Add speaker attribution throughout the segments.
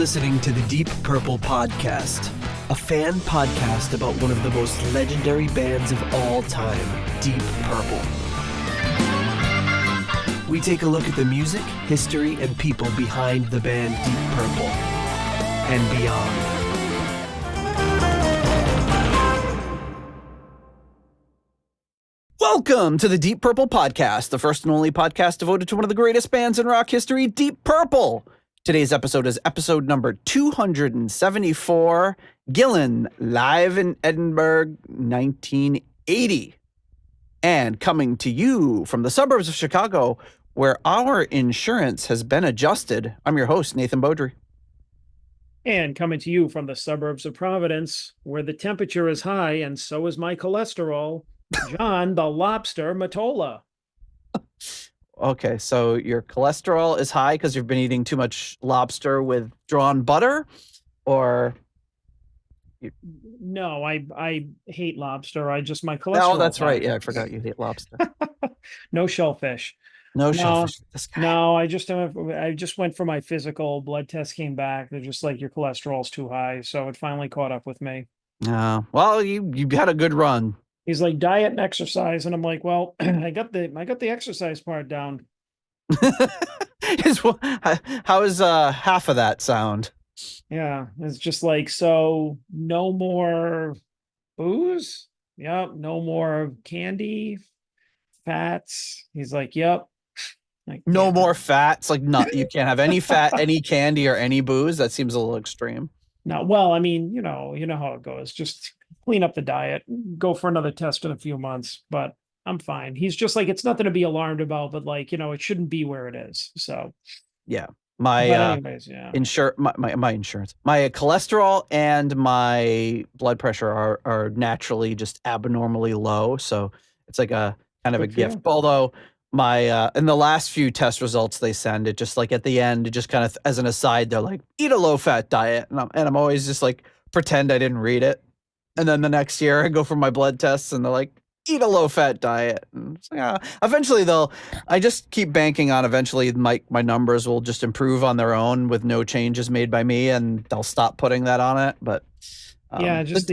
Speaker 1: listening to the Deep Purple Podcast, a fan podcast about one of the most legendary bands of all time, Deep Purple. We take a look at the music, history, and people behind the band Deep Purple and beyond. Welcome to the Deep Purple Podcast, the first and only podcast devoted to one of the greatest bands in rock history, Deep Purple. Today's episode is episode number 274, Gillan, live in Edinburgh, 1980. And coming to you from the suburbs of Chicago, where our insurance has been adjusted, I'm your host, Nathan Beaudry.
Speaker 2: And coming to you from the suburbs of Providence, where the temperature is high and so is my cholesterol, John the Lobster Matola.
Speaker 1: Okay, so your cholesterol is high because you've been eating too much lobster with drawn butter, or?
Speaker 2: No, I hate lobster. My cholesterol.
Speaker 1: Oh, that's right. Yeah, I forgot you hate lobster.
Speaker 2: No shellfish.
Speaker 1: No shellfish. This guy.
Speaker 2: No, I just went for my physical. Blood test came back. They're just like, your cholesterol's too high. So it finally caught up with me.
Speaker 1: Well, you had a good run.
Speaker 2: He's like, diet and exercise, and I'm like, well, I got the exercise part down.
Speaker 1: How is half of that sound?
Speaker 2: Yeah, it's just like, so no more booze. Yep, no more candy, fats. He's like, yep. Like,
Speaker 1: no more fats. Like, you can't have any fat, any candy, or any booze. That seems a little extreme.
Speaker 2: No, well, I mean, you know how it goes. Just clean up the diet, go for another test in a few months, but I'm fine. He's just like, it's nothing to be alarmed about, but like, it shouldn't be where it is. So
Speaker 1: yeah,
Speaker 2: my
Speaker 1: insurance, my cholesterol and my blood pressure are naturally just abnormally low. So it's like a kind of a gift. Although my in the last few test results they send, it just like at the end, it just kind of as an aside, they're like, eat a low fat diet, and I'm always just like, pretend I didn't read it. And then the next year I go for my blood tests and they're like, eat a low fat diet. And it's like, eventually I just keep banking on eventually my numbers will just improve on their own with no changes made by me, and they'll stop putting that on it. But
Speaker 2: yeah, just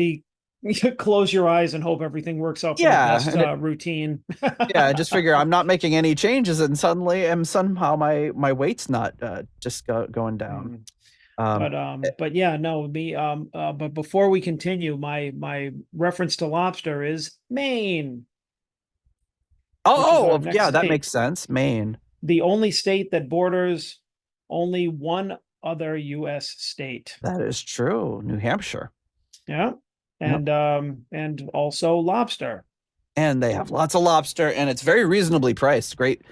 Speaker 2: close your eyes and hope everything works out for the best routine.
Speaker 1: Yeah, I just figure I'm not making any changes, and somehow my weight's not just going down.
Speaker 2: But yeah, no, but before we continue, my reference to lobster is Maine.
Speaker 1: Yeah, that makes sense. Maine,
Speaker 2: the only state that borders only one other U.S. state.
Speaker 1: That is true. New Hampshire.
Speaker 2: Yeah. And and also lobster.
Speaker 1: And they have lots of lobster, and it's very reasonably priced. Great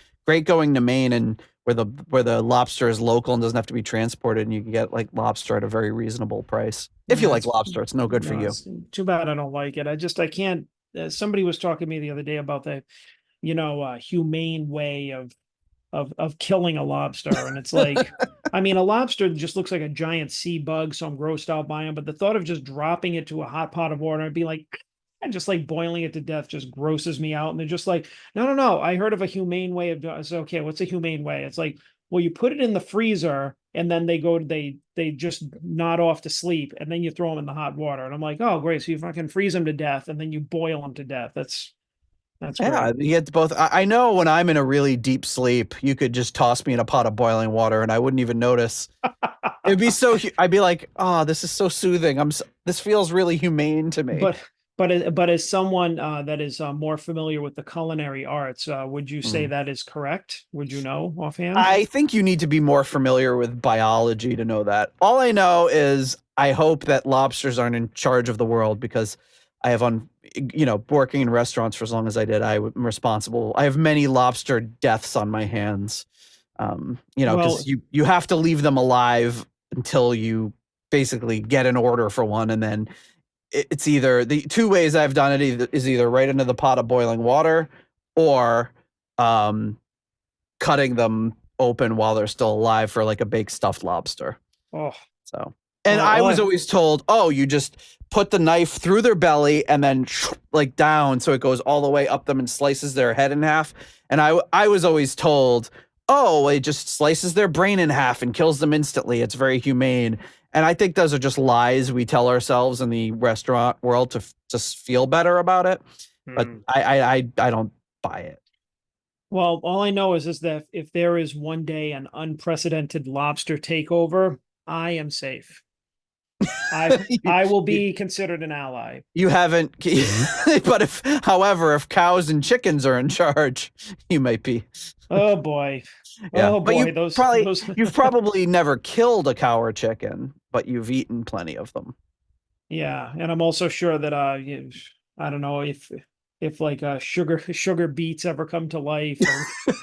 Speaker 1: going to Maine, and where the lobster is local and doesn't have to be transported, and you can get like lobster at a very reasonable price. If you like lobster, it's no good for you.
Speaker 2: Too bad I don't like it. I can't. Somebody was talking to me the other day about the, humane way of killing a lobster, and it's like, I mean, a lobster just looks like a giant sea bug, so I'm grossed out by him. But the thought of just dropping it to a hot pot of water and be like, and just like boiling it to death just grosses me out. And they're just like, no. I heard of a humane way of doing it. So, okay, what's a humane way? It's like, well, you put it in the freezer and then they just nod off to sleep, and then you throw them in the hot water. And I'm like, oh, great. So you fucking freeze them to death and then you boil them to death. That's
Speaker 1: yeah,
Speaker 2: great.
Speaker 1: you get both. I know when I'm in a really deep sleep, you could just toss me in a pot of boiling water and I wouldn't even notice. It'd be I'd be like, oh, this is so soothing. This feels really humane to me.
Speaker 2: But as someone that is more familiar with the culinary arts, would you say that is correct? Would you know offhand?
Speaker 1: I think you need to be more familiar with biology to know that. All I know is I hope that lobsters aren't in charge of the world, because I have working in restaurants for as long as I did, I'm responsible. I have many lobster deaths on my hands. Because you have to leave them alive until you basically get an order for one, and then it's either the two ways I've done it is either right into the pot of boiling water, or cutting them open while they're still alive for like a baked stuffed lobster.
Speaker 2: Oh,
Speaker 1: so. And I was always told, you just put the knife through their belly and then like down, so it goes all the way up them and slices their head in half. And I was always told, oh, it just slices their brain in half and kills them instantly. It's very humane. And I think those are just lies we tell ourselves in the restaurant world to just feel better about it. But I don't buy it.
Speaker 2: Well, all I know is that if there is one day an unprecedented lobster takeover, I am safe. I will be considered an ally.
Speaker 1: You haven't, but however, if cows and chickens are in charge, you might be.
Speaker 2: Oh boy.
Speaker 1: Yeah.
Speaker 2: Oh
Speaker 1: But
Speaker 2: boy.
Speaker 1: you've probably never killed a cow or chicken, but you've eaten plenty of them.
Speaker 2: Yeah, and I'm also sure that I don't know if like sugar beets ever come to life, or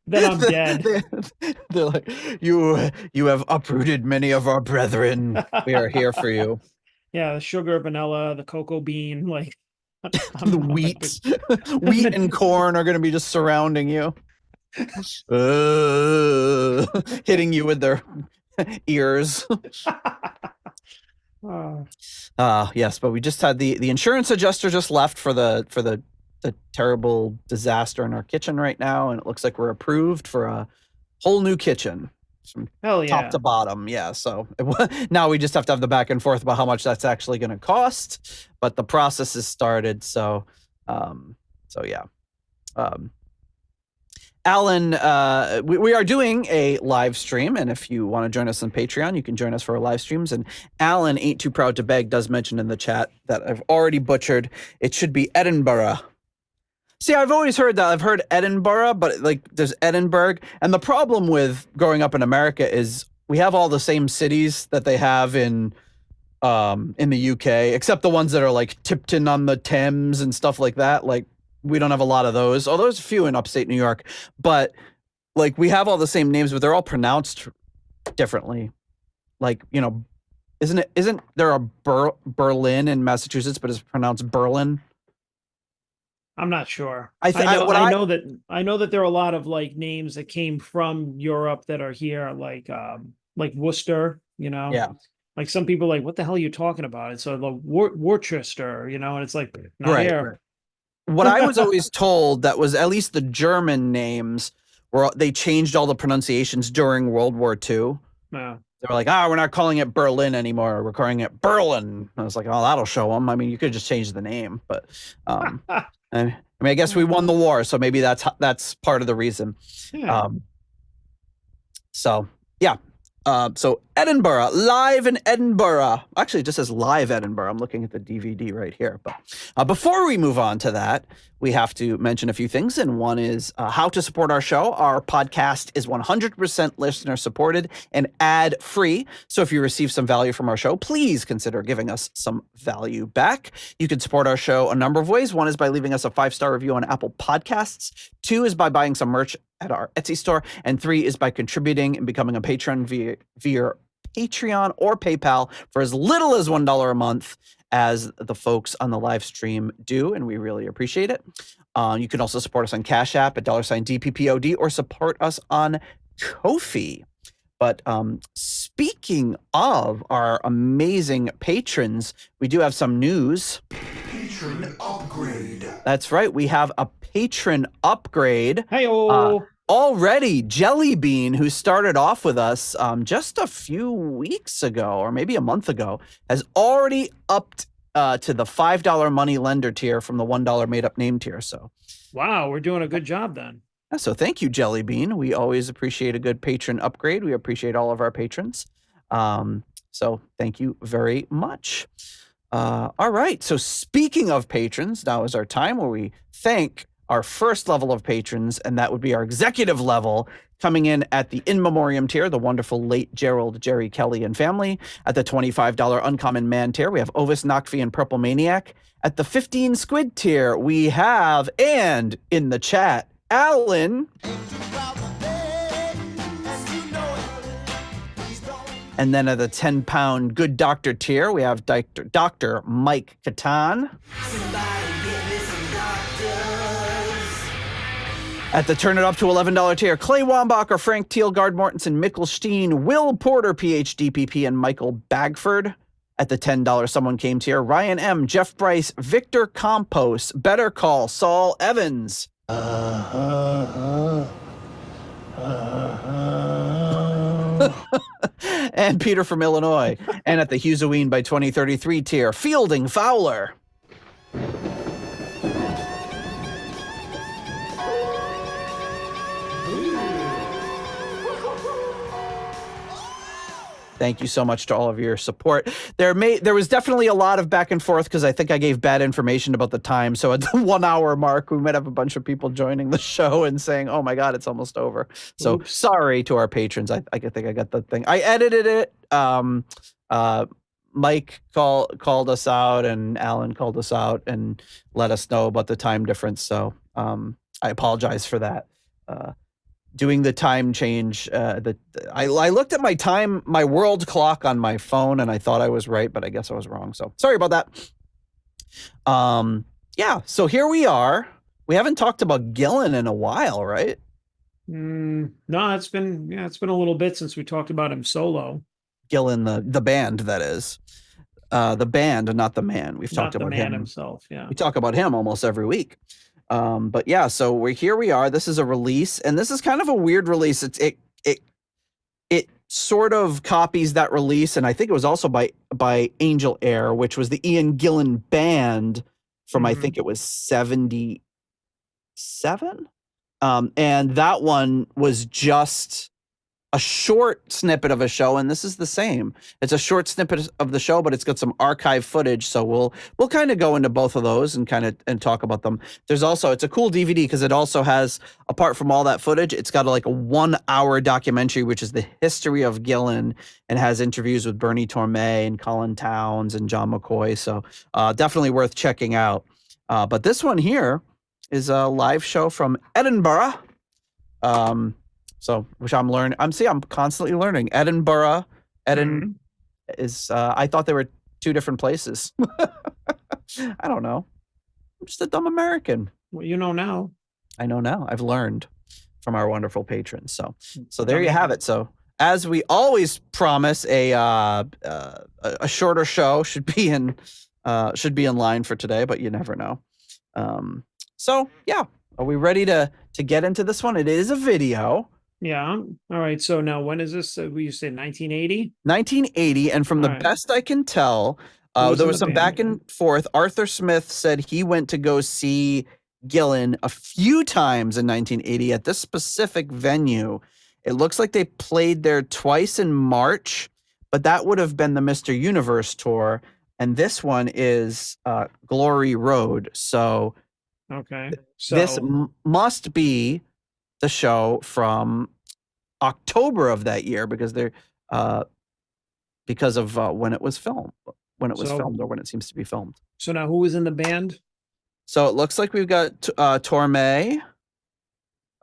Speaker 2: then I'm dead.
Speaker 1: They're like, you have uprooted many of our brethren. We are here for you.
Speaker 2: Yeah, the sugar, vanilla, the cocoa bean, like
Speaker 1: The wheat and corn are going to be just surrounding you, hitting you with their ears. Yes, but we just had the insurance adjuster just left for the terrible disaster in our kitchen right now, and it looks like we're approved for a whole new kitchen from top to bottom. Yeah, so now we just have to have the back and forth about how much that's actually going to cost, but the process has started. So yeah. Alan, we are doing a live stream, and if you want to join us on Patreon, you can join us for our live streams. And Alan Ain't Too Proud to Beg does mention in the chat that I've already butchered. It should be Edinburgh. See, I've always heard that. I've heard Edinburgh, but like there's Edinburgh. And the problem with growing up in America is we have all the same cities that they have in the UK, except the ones that are like Tipton on the Thames and stuff like that. Like, we don't have a lot of those, although there's a few in upstate New York, but like we have all the same names, but they're all pronounced differently. Like, you know, isn't there a Berlin in Massachusetts, but it's pronounced Berlin?
Speaker 2: I'm not sure. I know that there are a lot of like names that came from Europe that are here, like Worcester, you know?
Speaker 1: Yeah.
Speaker 2: Like some people are like, what the hell are you talking about? It's so like Worcester, you know, and it's like, not here.
Speaker 1: Right. What I was always told that was at least the German names they changed all the pronunciations during World War II.
Speaker 2: Yeah.
Speaker 1: They were like, we're not calling it Berlin anymore. We're calling it Berlin. I was like, oh, that'll show them. I mean, you could just change the name, but I guess we won the war, so maybe that's part of the reason.
Speaker 2: Yeah.
Speaker 1: So yeah. So Edinburgh, live in Edinburgh. Actually, it just says live Edinburgh. I'm looking at the DVD right here. But before we move on to that, we have to mention a few things. And one is how to support our show. Our podcast is 100% listener supported and ad free. So if you receive some value from our show, please consider giving us some value back. You can support our show a number of ways. One is by leaving us a 5-star review on Apple Podcasts. 2 is by buying some merch at our Etsy store, and 3 is by contributing and becoming a patron via Patreon or PayPal for as little as $1 a month, as the folks on the live stream do, and we really appreciate it. You can also support us on Cash App at $DPPOD or support us on Ko-fi. But speaking of our amazing patrons, we do have some news.
Speaker 3: Patron upgrade.
Speaker 1: That's right. We have a patron upgrade.
Speaker 2: Hey-o.
Speaker 1: Already, Jellybean, who started off with us just a few weeks ago, or maybe a month ago, has already upped to the $5 money lender tier from the $1 made-up name tier. So,
Speaker 2: wow, we're doing a good job then.
Speaker 1: So thank you, Jellybean. We always appreciate a good patron upgrade. We appreciate all of our patrons. So thank you very much. All right. So speaking of patrons, now is our time where we thank our first level of patrons, and that would be our executive level, coming in at the in memoriam tier, the wonderful late Gerald, Jerry Kelly, and family. At the $25 uncommon man tier, we have Ovis, Noctvi, and Purple Maniac. At the 15 squid tier, we have, and in the chat, Alan. And then at the 10-pound good doctor tier, we have Dr. Mike Catan. At the turn it up to $11 tier, Clay Wambacher, Frank Thielgard, Mortensen, Mikkel Steen, Will Porter, PhD, PP, and Michael Bagford. At the $10 someone came tier, Ryan M., Jeff Bryce, Victor Campos, Better Call, Saul Evans. And Peter from Illinois. And at the Hughesoween by 2033 tier, Fielding Fowler. Thank you so much to all of your support. There was definitely a lot of back and forth because I think I gave bad information about the time. So at the 1 hour mark, we might have a bunch of people joining the show and saying, "Oh my God, it's almost over." So
Speaker 2: Oops.
Speaker 1: sorry to our patrons. I think I got the thing. I edited it. Mike called us out and Alan called us out and let us know about the time difference. So I apologize for that. Doing the time change, I looked at my world clock on my phone and I thought I was right, but I guess I was wrong. So sorry about that. Yeah. So here we are. We haven't talked about Gillan in a while, right?
Speaker 2: No, it's been a little bit since we talked about him solo.
Speaker 1: Gillan, the band, that is. The band, not the man. We've talked about him
Speaker 2: himself. Yeah.
Speaker 1: We talk about him almost every week. But yeah, so we are. This is a release, and this is kind of a weird release. It sort of copies that release, and I think it was also by Angel Air, which was the Ian Gillan band from I think it was 77. And that one was just a short snippet of a show, and this is the same. It's a short snippet of the show, but it's got some archive footage. So we'll kind of go into both of those and talk about them. There's also, it's a cool DVD because it also has, apart from all that footage, it's got like a 1 hour documentary, which is the history of Gillan, and has interviews with Bernie Tormé and Colin Towns and John McCoy. So definitely worth checking out. But this one here is a live show from Edinburgh. So, which I'm learning. I'm constantly learning. Edinburgh. Is, I thought they were two different places. I don't know. I'm just a dumb American.
Speaker 2: Well, you know now.
Speaker 1: I know now. I've learned from our wonderful patrons. So there you have it. So as we always promise, a shorter show should be in line for today, but you never know. So yeah, are we ready to get into this one? It is a video.
Speaker 2: Yeah. All right. So now when is this? You said 1980?
Speaker 1: 1980. And from the best I can tell, there was some back and forth. Arthur Smith said he went to go see Gillan a few times in 1980 at this specific venue. It looks like they played there twice in March, but that would have been the Mr. Universe tour. And this one is Glory Road. So,
Speaker 2: okay. So
Speaker 1: this must be the show from October of that year because they're because of when it was filmed, or when it seems to be filmed.
Speaker 2: So now who was in the band?
Speaker 1: So it looks like we've got Tormé,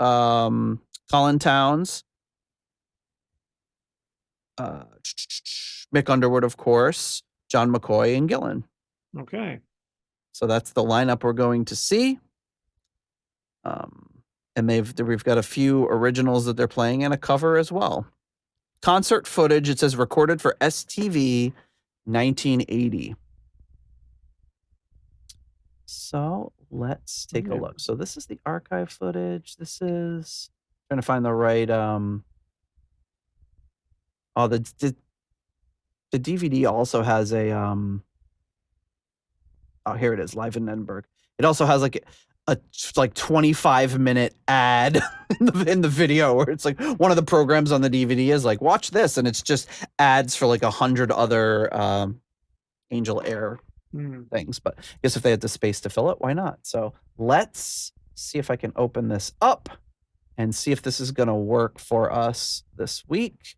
Speaker 1: Colin Towns, Mick Underwood, of course, John McCoy, and Gillan.
Speaker 2: Okay.
Speaker 1: So that's the lineup we're going to see. And we've got a few originals that they're playing and a cover as well. Concert footage, it says recorded for STV 1980. So let's take a look. So this is the archive footage. This is trying to find the right the DVD also has a here it is, live in Edinburgh. It also has like a 25-minute ad in the video where it's like one of the programs on the DVD is like, watch this, and it's just ads for like 100 other Angel Air things. But I guess if they had the space to fill it, why not? So let's see if I can open this up and see if this is going to work for us this week.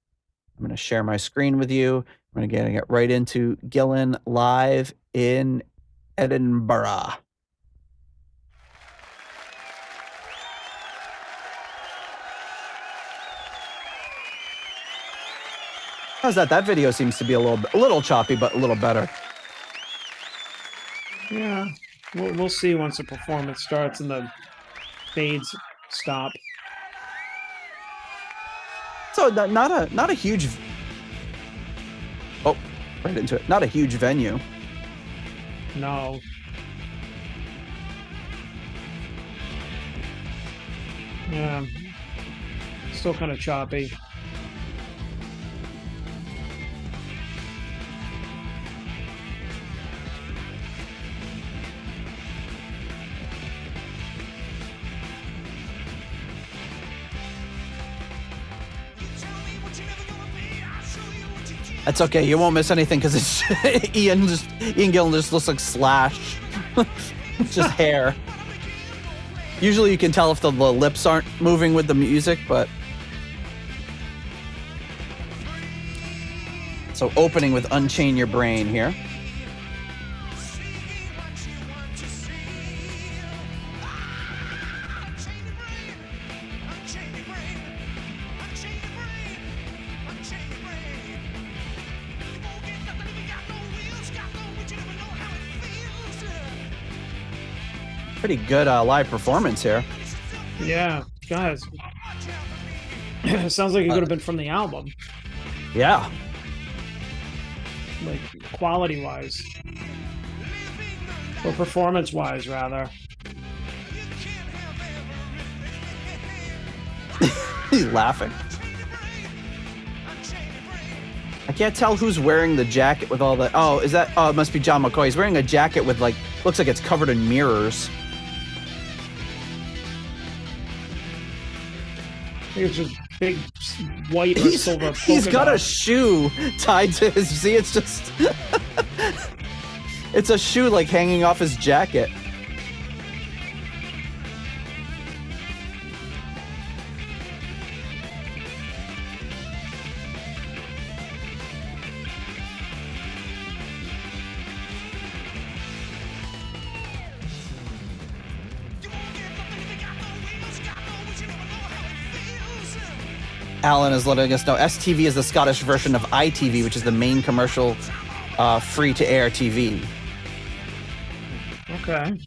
Speaker 1: I'm going to share my screen with you. I'm going to get right into Gillan live in Edinburgh. How's that? That video seems to be a little choppy, but a little better.
Speaker 2: Yeah, we'll see once the performance starts and the fades stop.
Speaker 1: So not a huge. Oh, right into it. Not a huge venue.
Speaker 2: No. Yeah. Still kind of choppy.
Speaker 1: That's okay. You won't miss anything because it's Ian Gillan just looks like Slash, just hair. Usually you can tell if the lips aren't moving with the music, but so opening with Unchain Your Brain here. Pretty good live performance here.
Speaker 2: Yeah, guys. Sounds like it could have been from the album.
Speaker 1: Yeah.
Speaker 2: Like quality-wise. Or performance-wise, rather.
Speaker 1: He's laughing. I can't tell who's wearing the jacket with all the... Oh, is that... Oh, it must be John McCoy. He's wearing a jacket with, like... Looks like it's covered in mirrors.
Speaker 2: I think it's just big white or silver.
Speaker 1: He's got a shoe tied to his... See, it's just... It's a shoe, like, hanging off his jacket. Alan is letting us know STV is the Scottish version of ITV, which is the main commercial free-to-air TV.
Speaker 2: Okay.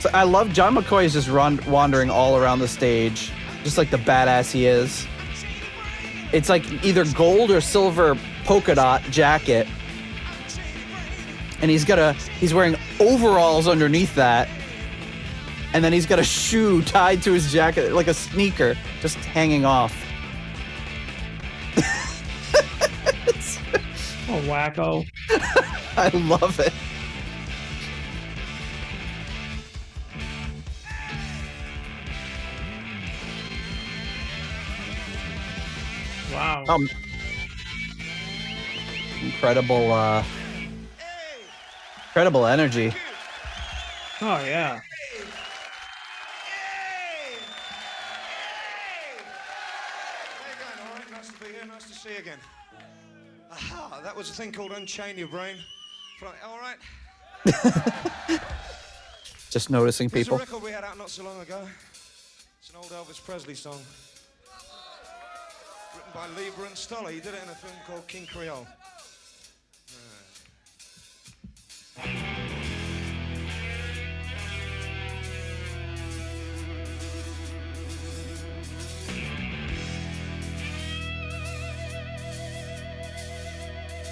Speaker 1: So I love John McCoy is just wandering all around the stage, just like the badass he is. It's like either gold or silver polka dot jacket. And he's wearing overalls underneath that. And then he's got a shoe tied to his jacket, like a sneaker, just hanging off.
Speaker 2: Oh, wacko.
Speaker 1: I love it.
Speaker 2: Wow.
Speaker 1: Incredible energy.
Speaker 2: Oh, yeah.
Speaker 4: Nice to see you again. Aha, that was a thing called Unchain Your Brain. All right.
Speaker 1: Just noticing people.
Speaker 4: There's a record we had out not so long ago. It's an old Elvis Presley song. Written by Lieber and Stoller. He did it in a film called King Creole.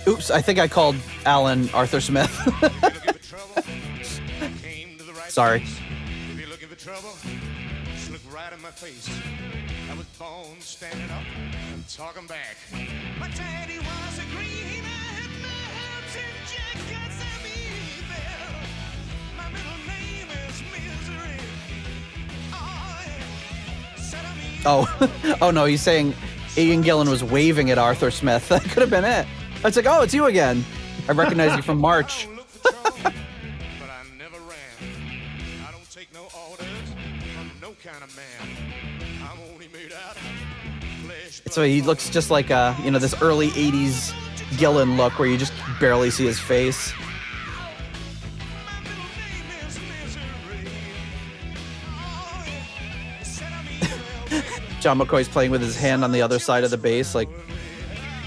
Speaker 1: Oops, I think I called Alan Arthur Smith. Sorry.
Speaker 4: If you're looking for trouble, just look right in my face. I was born standing up and talking back. My daddy was a green, I had nerves and jackets and evil. My middle name is Misery.
Speaker 1: Oh no, he's saying Ian Gillan was waving at Arthur Smith. That could have been it. It's like, oh, it's you again. I recognize you from March.
Speaker 4: I don't look for trouble, but I never ran. I don't take no orders from no kind of man. I'm only made out of flesh.
Speaker 1: So he looks just like this early 80s Gillan look where you just barely see his face. John McCoy's playing with his hand on the other side of the bass, like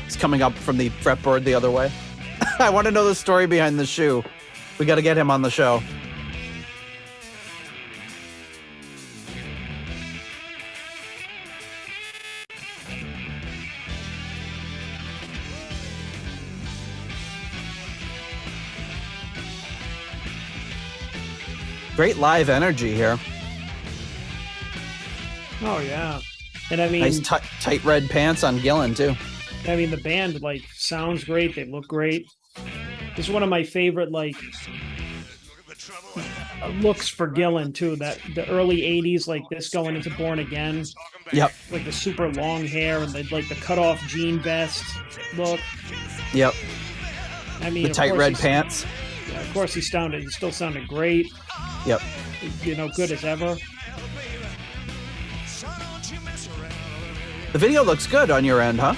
Speaker 1: he's coming up from the fretboard the other way. I want to know the story behind the shoe. We got to get him on the show. Great live energy here.
Speaker 2: Oh yeah, and I mean,
Speaker 1: Nice tight red pants on Gillan too.
Speaker 2: I mean the band like sounds great. They look great. This is one of my favorite like looks for Gillan too. That the early '80s, like this going into Born Again.
Speaker 1: Yep.
Speaker 2: Like the super long hair and like the cut off jean vest look.
Speaker 1: Yep.
Speaker 2: I mean,
Speaker 1: The tight red pants.
Speaker 2: Yeah, of course, he still sounded great.
Speaker 1: Yep.
Speaker 2: You know, good as ever.
Speaker 1: The video looks good on your end, huh?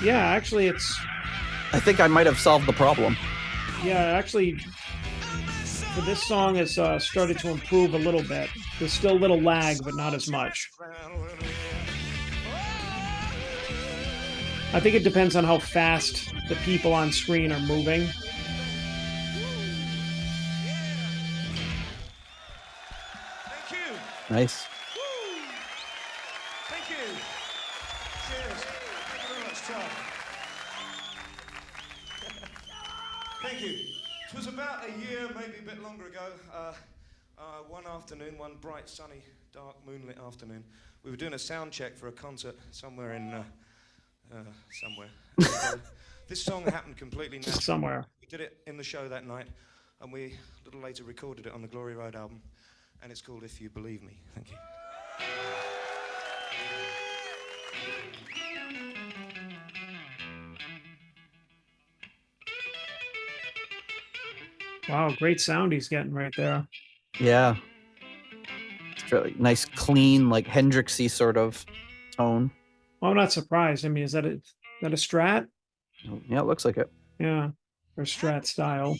Speaker 2: Yeah, actually,
Speaker 1: I think I might have solved the problem.
Speaker 2: Yeah, actually, for this song, it's started to improve a little bit. There's still a little lag, but not as much. I think it depends on how fast the people on screen are moving.
Speaker 4: Thank you.
Speaker 1: Nice.
Speaker 4: Thank you. Cheers. Thank you very much, Tom. Thank you. It was about a year, maybe a bit longer ago. One afternoon, one bright, sunny, dark, moonlit afternoon, we were doing a sound check for a concert somewhere in somewhere. This song happened completely naturally.
Speaker 2: Somewhere.
Speaker 4: We did it in the show that night, and we a little later recorded it on the Glory Road album, and it's called If You Believe Me. Thank you.
Speaker 2: Wow, great sound he's getting right there.
Speaker 1: Yeah. It's really nice, clean, like Hendrixy sort of tone.
Speaker 2: Well, I'm not surprised. I mean, is that a Strat?
Speaker 1: Yeah, it looks like it.
Speaker 2: Yeah, or Strat style.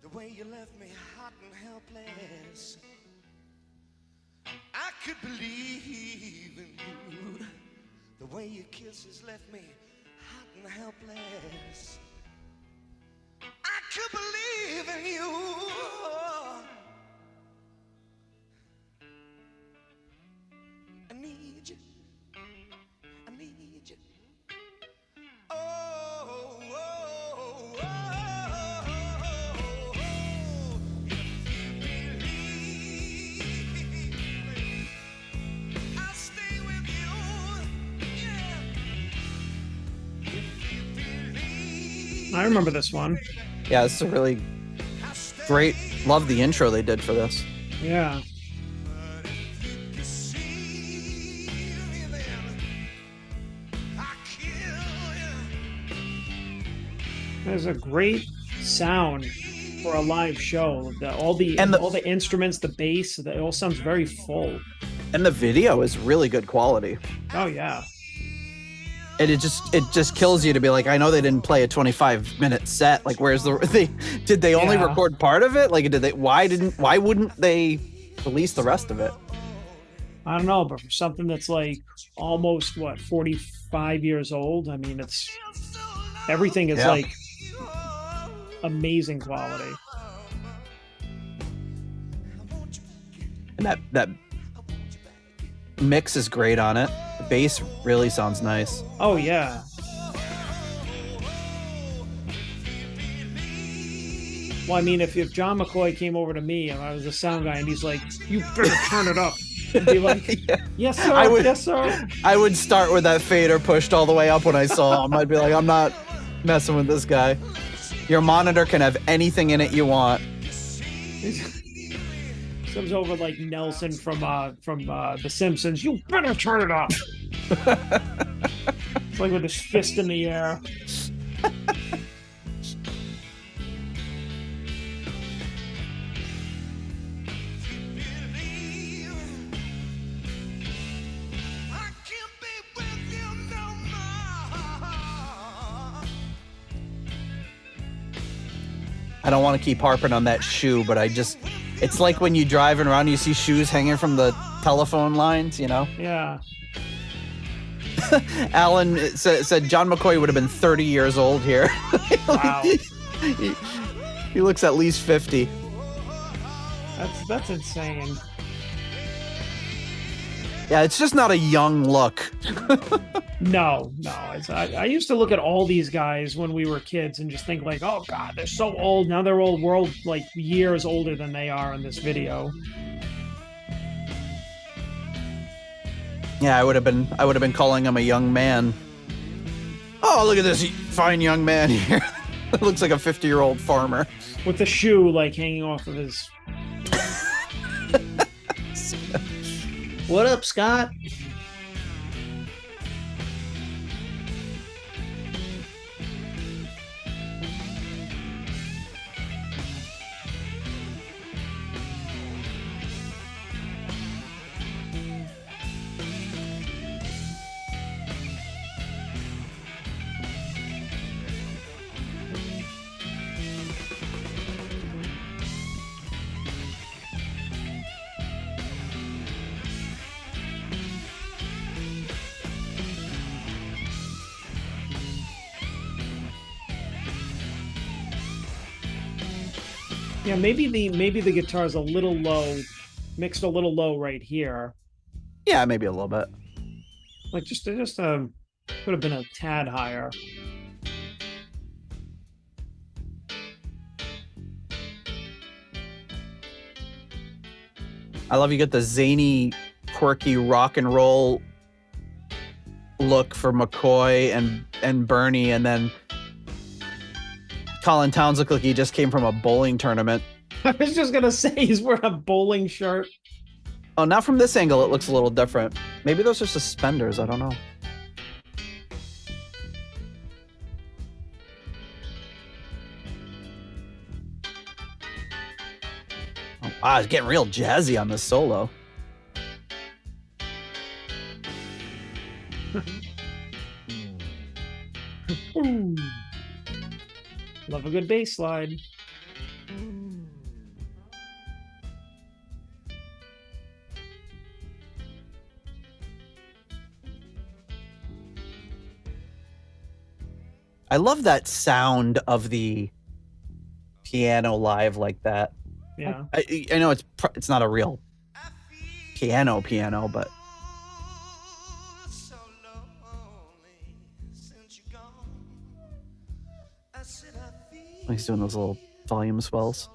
Speaker 4: The way you left me hot and helpless, I could believe in you. The way your kisses left me hot and helpless, I could believe in you. I need you. I need you. Oh, oh, oh, oh, oh. I'll stay with you. Yeah.
Speaker 2: I remember this one.
Speaker 1: Yeah, it's a really great. Love the intro they did for this.
Speaker 2: Yeah. There's a great sound for a live show. All the instruments, the bass, it all sounds very full.
Speaker 1: And the video is really good quality.
Speaker 2: Oh yeah.
Speaker 1: And it just kills you to be like, I know they didn't play a 25-minute set. Like, where's did they only record part of it? Like, why wouldn't they release the rest of it?
Speaker 2: I don't know, but for something that's like almost 45 years old, I mean, everything is like amazing quality.
Speaker 1: And that mix is great on it. The bass really sounds nice.
Speaker 2: Oh yeah. Well, I mean, if John McCoy came over to me and I was a sound guy and he's like, "You better turn it up," I'd be like, "Yes, sir. Yes, sir." I
Speaker 1: would start with that fader pushed all the way up when I saw him. I'd be like, I'm not messing with this guy. Your monitor can have anything in it you want.
Speaker 2: Comes over like Nelson from The Simpsons. You better turn it up. It's like with his fist in the air.
Speaker 1: I don't want to keep harping on that shoe, but it's like when you driving around, you see shoes hanging from the telephone lines, you know?
Speaker 2: Yeah.
Speaker 1: Alan said John McCoy would have been 30 years old here.
Speaker 2: Wow.
Speaker 1: He looks at least 50.
Speaker 2: That's insane.
Speaker 1: Yeah, it's just not a young look.
Speaker 2: No. I used to look at all these guys when we were kids and just think like, oh God, they're so old. Now they're all world like years older than they are in this video.
Speaker 1: Yeah, I would have been calling him a young man. Oh, look at this fine young man here. It looks like a 50-year-old farmer.
Speaker 2: With the shoe like hanging off of his.
Speaker 5: What up, Scott?
Speaker 2: Yeah, maybe the guitar's a little low, mixed a little low right here.
Speaker 1: Yeah, maybe a little bit.
Speaker 2: Like just could have been a tad higher.
Speaker 1: I love you get the zany, quirky rock and roll look for McCoy and Bernie, and then Colin Towns looked like he just came from a bowling tournament.
Speaker 2: I was just gonna say he's wearing a bowling shirt.
Speaker 1: Oh, not from this angle. It looks a little different. Maybe those are suspenders. I don't know. Oh, wow, it's getting real jazzy on this solo.
Speaker 2: Ooh. Love a good bass slide.
Speaker 1: I love that sound of the piano live like that.
Speaker 2: Yeah.
Speaker 1: I know it's not a real piano, but he's doing those little volume swells.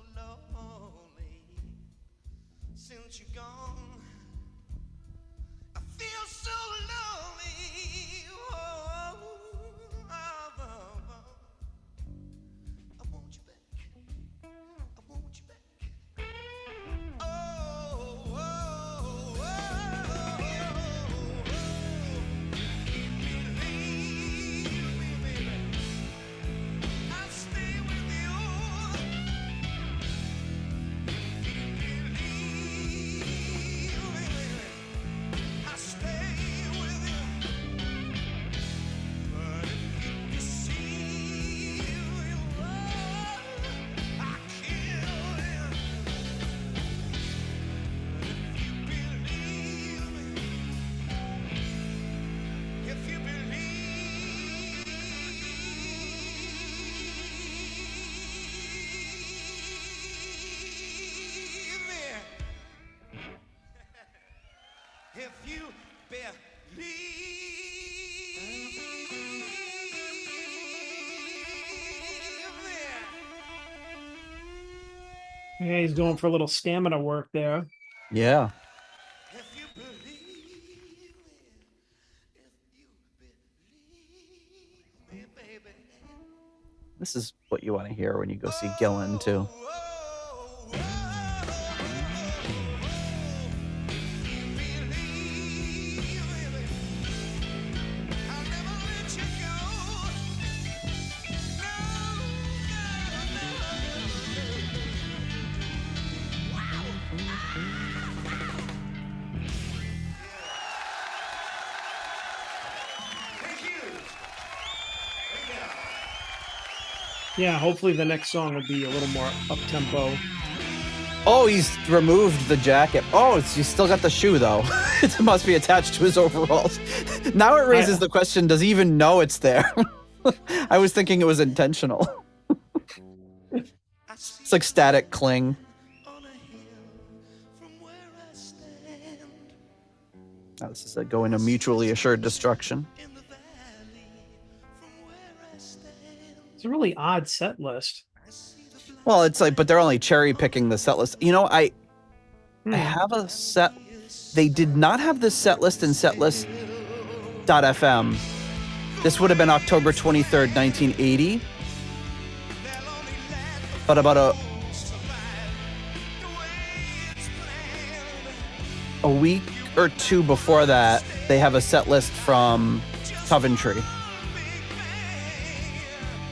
Speaker 4: If you believe
Speaker 2: Yeah, he's going for a little stamina work there.
Speaker 1: Yeah.
Speaker 4: if you believe me, baby.
Speaker 1: This is what you want to hear when you go see Gillan too.
Speaker 2: Yeah, hopefully the next song will be a little more up-tempo.
Speaker 1: Oh, he's removed the jacket. Oh, he's still got the shoe though. It must be attached to his overalls. Now it raises the question, does he even know it's there? I was thinking it was intentional. It's like static cling. Now this is going to mutually assured destruction.
Speaker 2: a really odd set list.
Speaker 1: Well, it's like, but they're only cherry picking the set list. You know, I have a set. They did not have this set list in setlist.fm. This would have been October 23rd, 1980. But about a week or two before that, they have a set list from Coventry.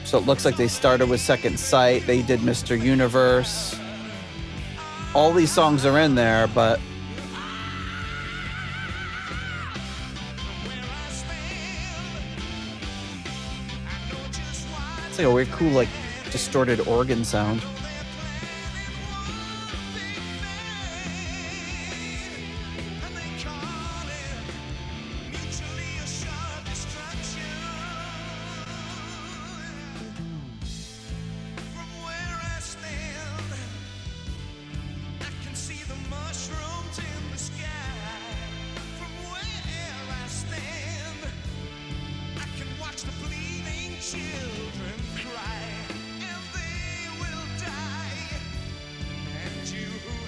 Speaker 1: So it looks like they started with Second Sight. They did Mr. Universe. All these songs are in there, but it's like a weird, cool, like distorted organ sound.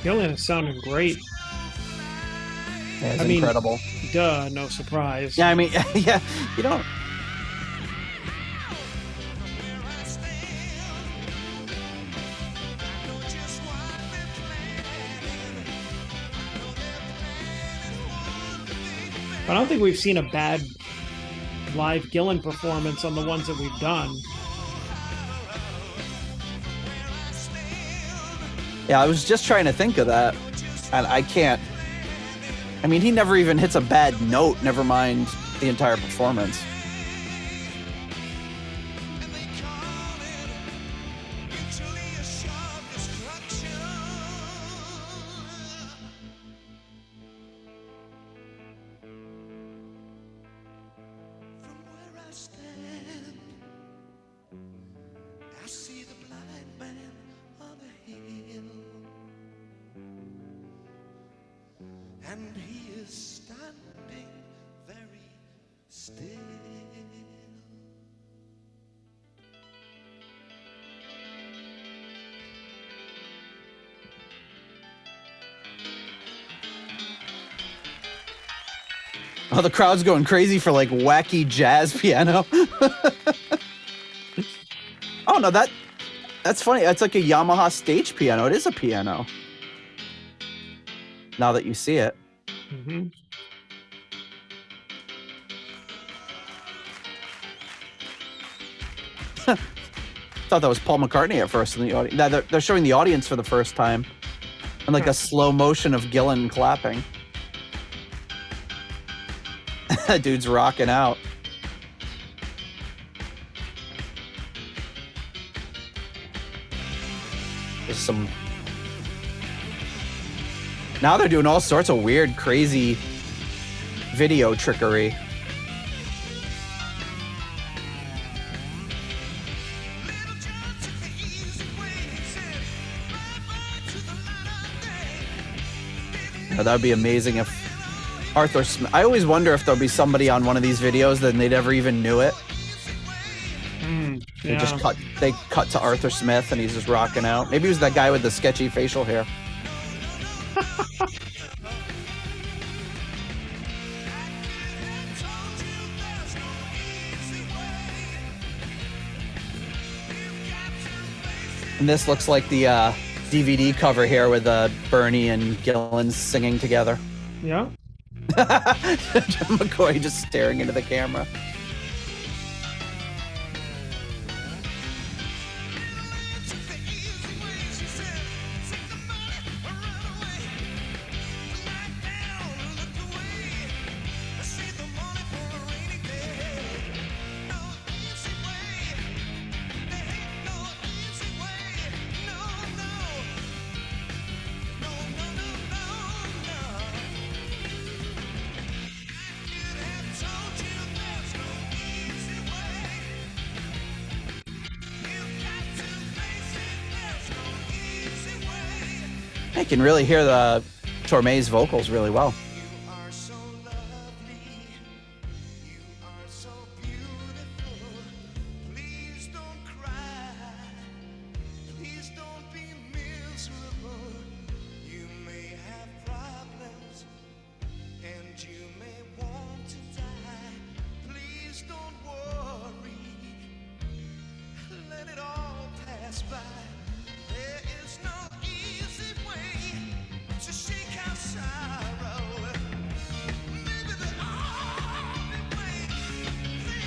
Speaker 2: Gillan is sounding great.
Speaker 1: Yeah, it's
Speaker 2: I mean,
Speaker 1: incredible.
Speaker 2: Duh, no surprise.
Speaker 1: Yeah, I mean, yeah, you don't.
Speaker 2: I don't think we've seen a bad live Gillan performance on the ones that we've done.
Speaker 1: Yeah, I was just trying to think of that, and I can't. I mean, he never even hits a bad note, never mind the entire performance.
Speaker 4: And he is standing very still.
Speaker 1: Oh, the crowd's going crazy for like wacky jazz piano. Oh no, that's funny. That's like a Yamaha stage piano. It is a piano. Now that you see it.
Speaker 2: Mm-hmm.
Speaker 1: Thought that was Paul McCartney at first in the audience. They're showing the audience for the first time, and like a slow motion of Gillan clapping. That dude's rocking out. There's some. Now they're doing all sorts of weird, crazy video trickery. That would be amazing if Arthur Smith. I always wonder if there'll be somebody on one of these videos that they never even knew it. They just cut to Arthur Smith and he's just rocking out. Maybe he was that guy with the sketchy facial hair. And this looks like the DVD cover here with Bernie and Gillan singing together.
Speaker 2: Yeah.
Speaker 1: McCoy just staring into the camera. I can really hear the Torme's vocals really well.
Speaker 4: You are so lovely. You are so beautiful. Please don't cry. And you may want to die. Please don't worry. Let it all pass by. There is no easy way to shake out sorrow. Maybe the only way.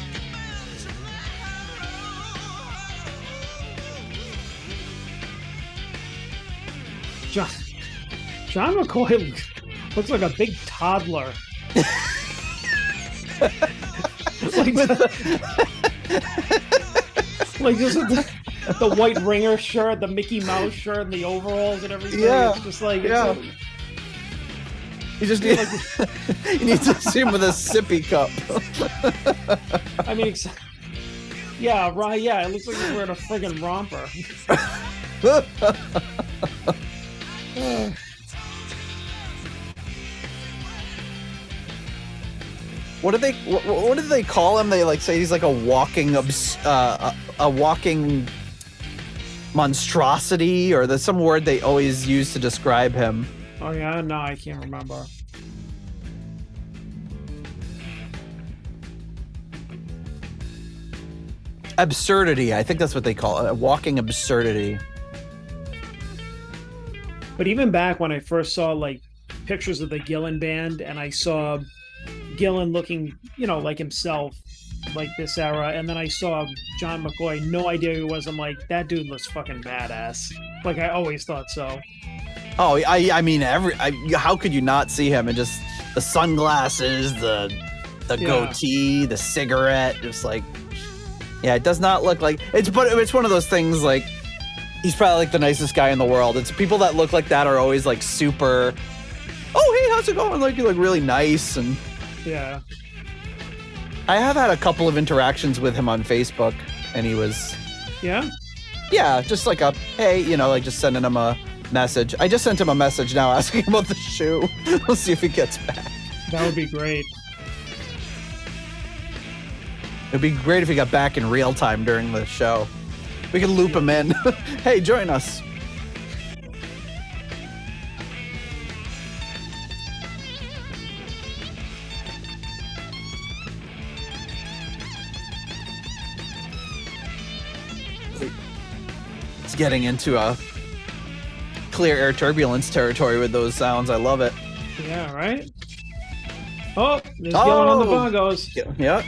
Speaker 4: Think about tomorrow.
Speaker 2: John McCoy looks like a big toddler. Like just the white ringer shirt, the Mickey Mouse shirt, and the overalls and everything.
Speaker 1: Yeah.
Speaker 2: It's just like,
Speaker 1: Yeah. You just need, you need to see him with a sippy cup.
Speaker 2: I mean, yeah, right. Yeah, it looks like he's wearing a friggin' romper.
Speaker 1: What do they call him? They like say he's like a walking walking monstrosity, or there's some word they always use to describe him.
Speaker 2: Oh yeah, no, I can't remember.
Speaker 1: Absurdity, I think that's what they call it. A walking absurdity.
Speaker 2: But even back when I first saw like pictures of the Gillan band, and I saw Gillan looking, you know, like himself, like this era, and then I saw John McCoy, no idea who he was. I'm like, that dude looks fucking badass. Like I always thought so.
Speaker 1: Oh, I mean, how could you not see him? And just the sunglasses, the goatee, the cigarette, just like, yeah, it does not look like but it's one of those things like he's probably like the nicest guy in the world. It's people that look like that are always like super, oh hey, how's it going? Like you look really nice. And
Speaker 2: yeah,
Speaker 1: I have had a couple of interactions with him on Facebook, and he was yeah, just like a hey, you know, like just sending him a message. I just sent him a message now asking about the shoe. We'll see if he gets back.
Speaker 2: that would be great.
Speaker 1: It'd be great if he got back in real time during the show. We could loop him in. Hey, join us. It's getting into a clear air turbulence territory with those sounds. I love it.
Speaker 2: Yeah, right? Oh, there's Gillan on the bongos.
Speaker 1: Yeah.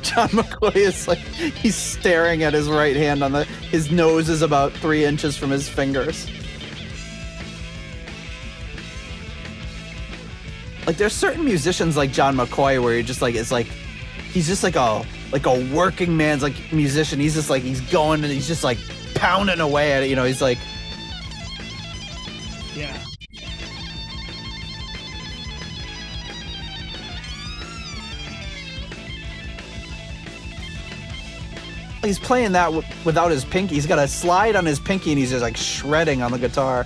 Speaker 1: John McCoy is like, he's staring at his right hand his nose is about 3 inches from his fingers. Like there's certain musicians like John McCoy where you're just like, it's like, he's just like a working man's like musician. He's just like, he's going and he's just like pounding away at it. You know, he's like,
Speaker 2: yeah.
Speaker 1: he's playing that without his pinky. He's got a slide on his pinky and he's just like shredding on the guitar.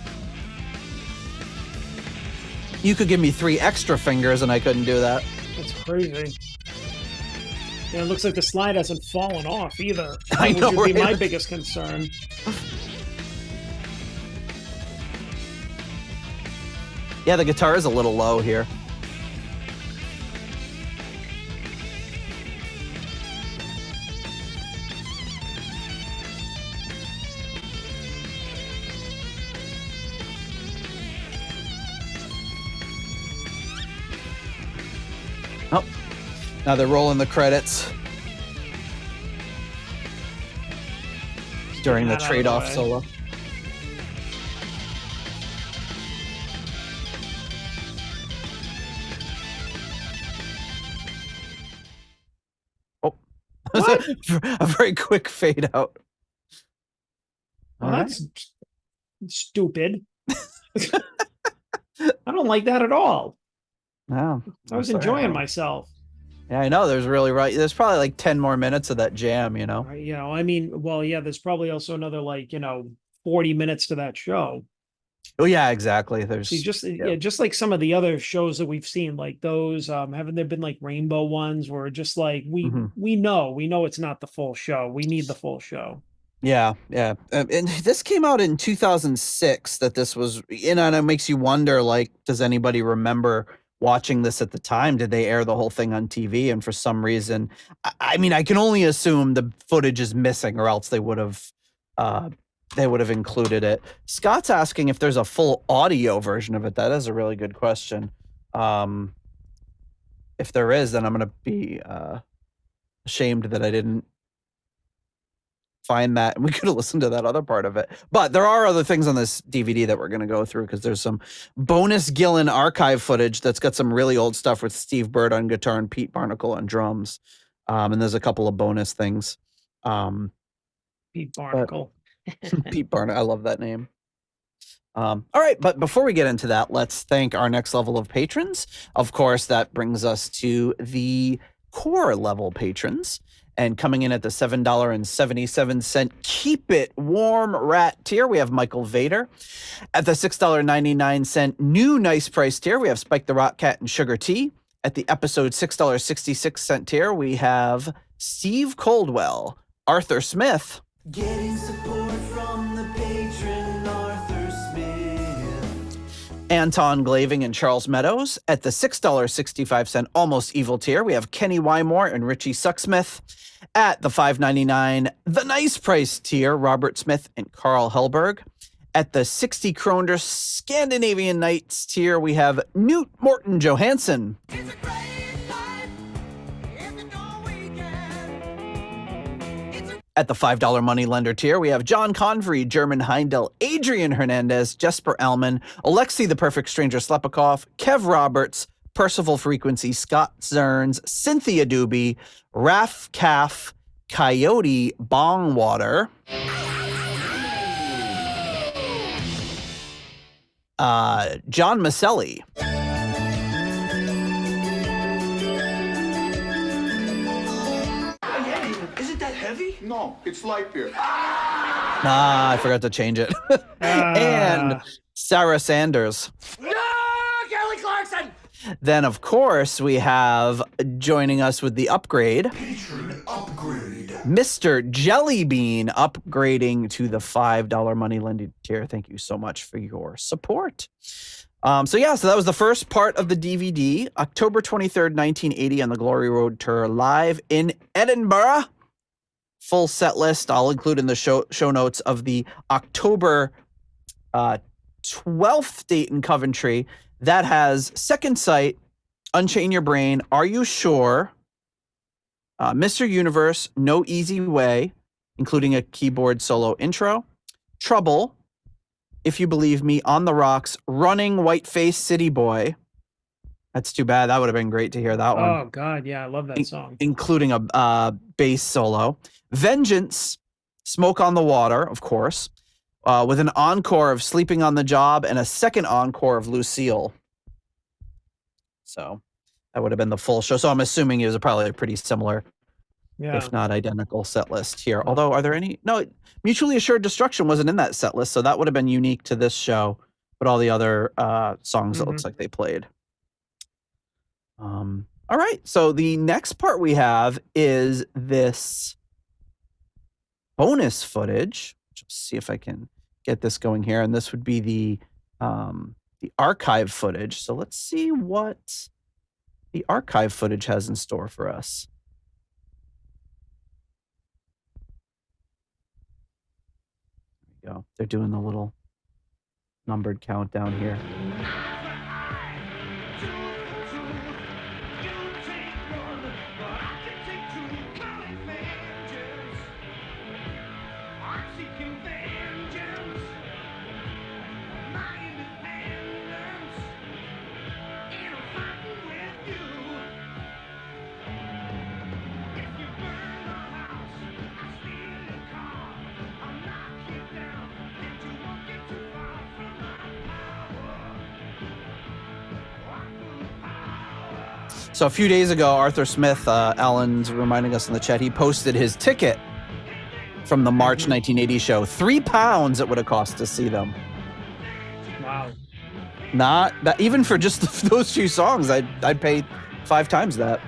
Speaker 1: You could give me 3 extra fingers and I couldn't do that.
Speaker 2: That's crazy. Yeah, it looks like the slide hasn't fallen off either.
Speaker 1: I know,
Speaker 2: which would be
Speaker 1: right?
Speaker 2: my biggest concern.
Speaker 1: Yeah, the guitar is a little low here. Oh, now they're rolling the credits during the trade-off solo. Oh, a very quick fade out.
Speaker 2: Well, that's stupid. I don't like that at all.
Speaker 1: No,
Speaker 2: I was enjoying myself.
Speaker 1: Yeah, I know. There's probably like 10 more minutes of that jam, you know?
Speaker 2: Right, you know, I mean, well, yeah, there's probably also another 40 minutes to that show.
Speaker 1: Oh yeah, exactly. There's
Speaker 2: just like some of the other shows that we've seen, like those, haven't there been like rainbow ones where just like we know it's not the full show. We need the full show.
Speaker 1: Yeah, yeah. And this came out in 2006 that this was, and it makes you wonder, like, does anybody remember watching this at the time? Did they air the whole thing on TV? And for some reason, I mean, I can only assume the footage is missing, or else uh, they would have included it. Scott's asking if there's a full audio version of it. That is a really good question. If there is, then I'm going to be ashamed that I didn't find that, and we could have listened to that other part of it. But there are other things on this DVD that we're going to go through, because there's some bonus Gillan archive footage that's got some really old stuff with Steve Bird on guitar and Pete Barnacle on drums. And there's a couple of bonus things.
Speaker 2: Pete Barnacle.
Speaker 1: Pete Barnacle, I love that name. All right, but before we get into that, let's thank our next level of patrons. Of course, that brings us to the core level patrons. And coming in at the $7.77 Keep It Warm Rat tier, we have Michael Vader. At the $6.99 new nice price tier, we have Spike the Rock Cat and Sugar Tea. At the episode $6.66 tier, we have Steve Coldwell, Arthur Smith.
Speaker 3: Getting support from the patron Arthur Smith.
Speaker 1: Anton Glaving and Charles Meadows. At the $6.65 Almost Evil tier, we have Kenny Wymore and Richie Sucksmith. At the $5.99 The Nice Price tier, Robert Smith and Carl Hellberg. At the 60 kroner Scandinavian Nights tier, we have Newt Morton Johansson.
Speaker 4: It's a great life in the Norwegian.
Speaker 1: At the $5 Money Lender tier, we have John Convery, German Heindel, Adrian Hernandez, Jesper Elman, Alexei the Perfect Stranger Slepikoff, Kev Roberts, Percival Frequency, Scott Zerns, Cynthia Doobie, Raf Calf, Coyote Bongwater, John Maselli,
Speaker 3: Isn't that heavy?
Speaker 6: No, it's light beer.
Speaker 1: I forgot to change it, and Sarah Sanders.
Speaker 4: No, Kelly Clarkson!
Speaker 1: Then, of course, we have joining us with the upgrade,
Speaker 3: Patron upgrade.
Speaker 1: Mr. Jellybean, upgrading to the $5 Money Lending tier. Thank you so much for your support. So that was the first part of the DVD. October 23rd, 1980 on the Glory Road Tour, live in Edinburgh. Full set list I'll include in the show notes of the October 12th date in Coventry. That has Second Sight, Unchain Your Brain, Are You Sure, Mr. Universe, No Easy Way, including a keyboard solo intro, Trouble, If You Believe Me, On the Rocks, Running, Whiteface, City Boy. That's too bad. That would have been great to hear that one.
Speaker 2: Oh, God. Yeah, I love that song.
Speaker 1: Including a bass solo. Vengeance, Smoke on the Water, of course. With an encore of Sleeping on the Job and a second encore of Lucille. So that would have been the full show. So I'm assuming it was probably a pretty similar, if not identical, set list here. Although, are there any? No, Mutually Assured Destruction wasn't in that set list, so that would have been unique to this show. But all the other songs, it looks like they played. All right, so the next part we have is this bonus footage. Let's see if I can get this going here, and this would be the archive footage. So let's see what the archive footage has in store for us. There we go. They're doing the little numbered countdown here. So a few days ago, Arthur Smith, Alan's reminding us in the chat, he posted his ticket from the March 1980 show. £3 it would have cost to see them.
Speaker 2: Wow.
Speaker 1: Not that, even for just those few songs, I'd pay 5 times that.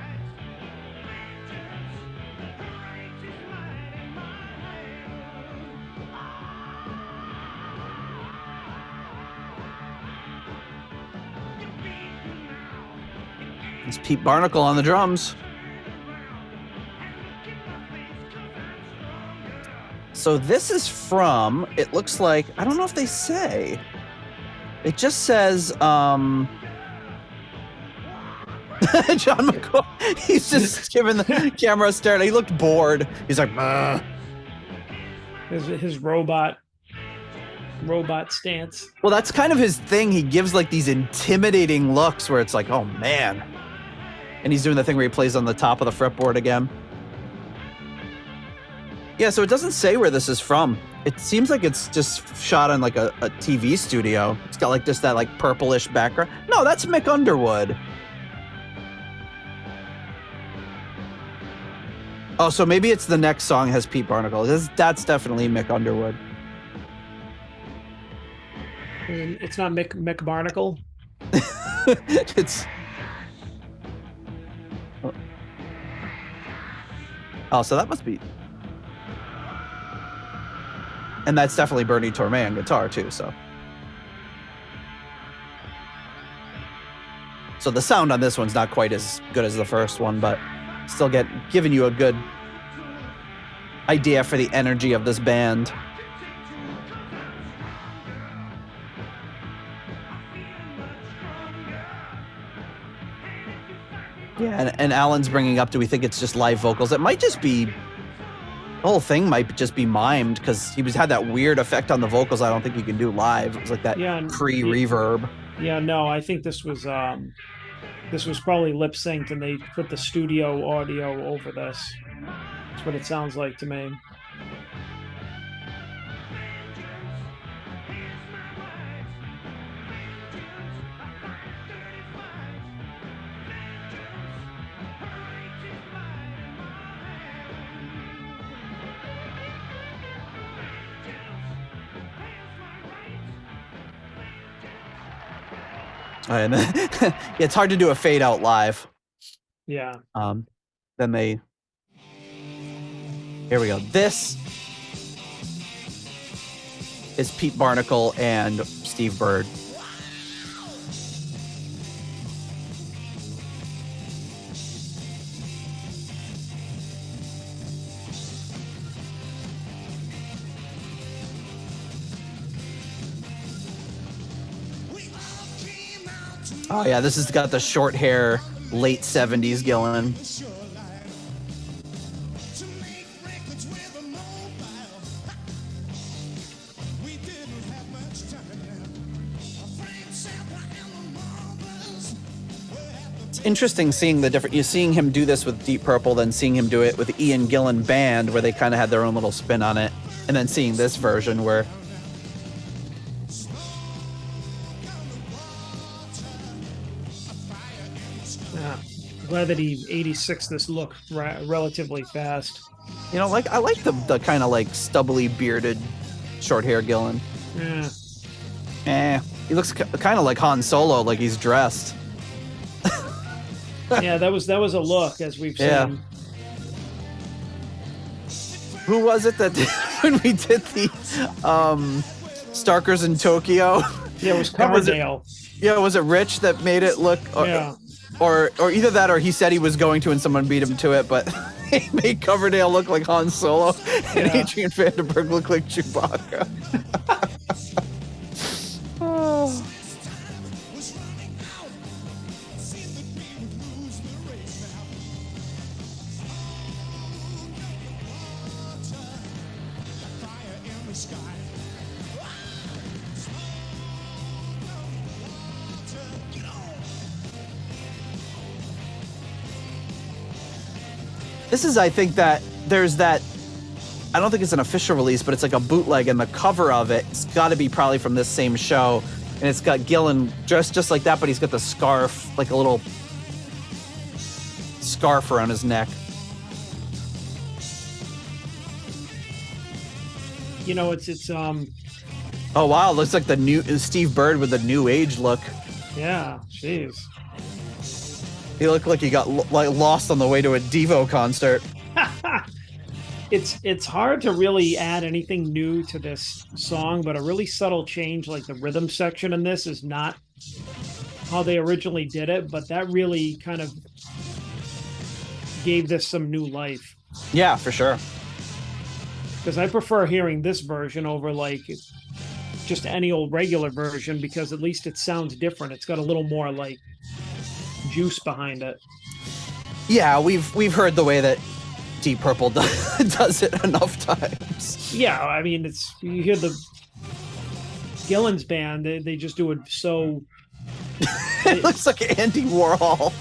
Speaker 1: It's Pete Barnacle on the drums. So this is from, it looks like, I don't know if they say. It just says, John McCoy, he's just giving the camera a stare. He looked bored. He's like,
Speaker 2: his robot stance.
Speaker 1: Well, that's kind of his thing. He gives like these intimidating looks where it's like, oh man. And he's doing the thing where he plays on the top of the fretboard again. Yeah, so it doesn't say where this is from. It seems like it's just shot on like a TV studio. It's got like just that like purplish background. No, that's Mick Underwood. Oh, so maybe it's the next song has Pete Barnacle. That's definitely Mick Underwood.
Speaker 2: It's not Mick Barnacle.
Speaker 1: It's. Oh, so that must be. And that's definitely Bernie Torme on guitar too. So the sound on this one's not quite as good as the first one, but still giving you a good idea for the energy of this band. Yeah, and Alan's bringing up, do we think it's just live vocals? It might just be, the whole thing might just be mimed, because he had that weird effect on the vocals I don't think you can do live. It was like that pre-reverb.
Speaker 2: Yeah, no, I think this was probably lip synced and they put the studio audio over this. That's what it sounds like to me.
Speaker 1: And yeah, it's hard to do a fade out live.
Speaker 2: Yeah.
Speaker 1: Then here we go. This is Pete Barnacle and Steve Bird. Oh yeah, this has got the short hair, late 70s Gillan. It's interesting seeing the different, you're seeing him do this with Deep Purple, then seeing him do it with the Ian Gillan Band, where they kind of had their own little spin on it, and then seeing this version where
Speaker 2: glad that he 86 this look relatively fast.
Speaker 1: You know, like I like the kind of like stubbly bearded short hair Gillan.
Speaker 2: Yeah.
Speaker 1: He looks kind of like Han Solo, like he's dressed.
Speaker 2: Yeah, that was a look, as we've seen.
Speaker 1: Yeah. Who was it that when we did the Starkers in Tokyo?
Speaker 2: Yeah, it was Coverdale.
Speaker 1: Was it Rich that made it look?
Speaker 2: Yeah.
Speaker 1: Or either that, or he said he was going to, and someone beat him to it. But he made Coverdale look like Han Solo, and Adrian Vandenberg look like Chewbacca. Oh. This is, I think that there's that, I don't think it's an official release, but it's like a bootleg, and the cover of it's got to be probably from this same show. And it's got Gillan dressed just like that, but he's got the scarf, like a little scarf around his neck.
Speaker 2: You know, it's
Speaker 1: oh wow, looks like the new Steve Bird with the new age look.
Speaker 2: Yeah, jeez.
Speaker 1: He looked like he got lost on the way to a Devo concert.
Speaker 2: It's hard to really add anything new to this song, but a really subtle change, like the rhythm section in this, is not how they originally did it, but that really kind of gave this some new life.
Speaker 1: Yeah, for sure.
Speaker 2: Because I prefer hearing this version over like just any old regular version, because at least it sounds different. It's got a little more like juice behind it.
Speaker 1: Yeah, we've heard the way that Deep Purple does it enough times.
Speaker 2: Yeah, I mean, it's you hear the Gillan's band, they just do it so.
Speaker 1: It looks like Andy Warhol.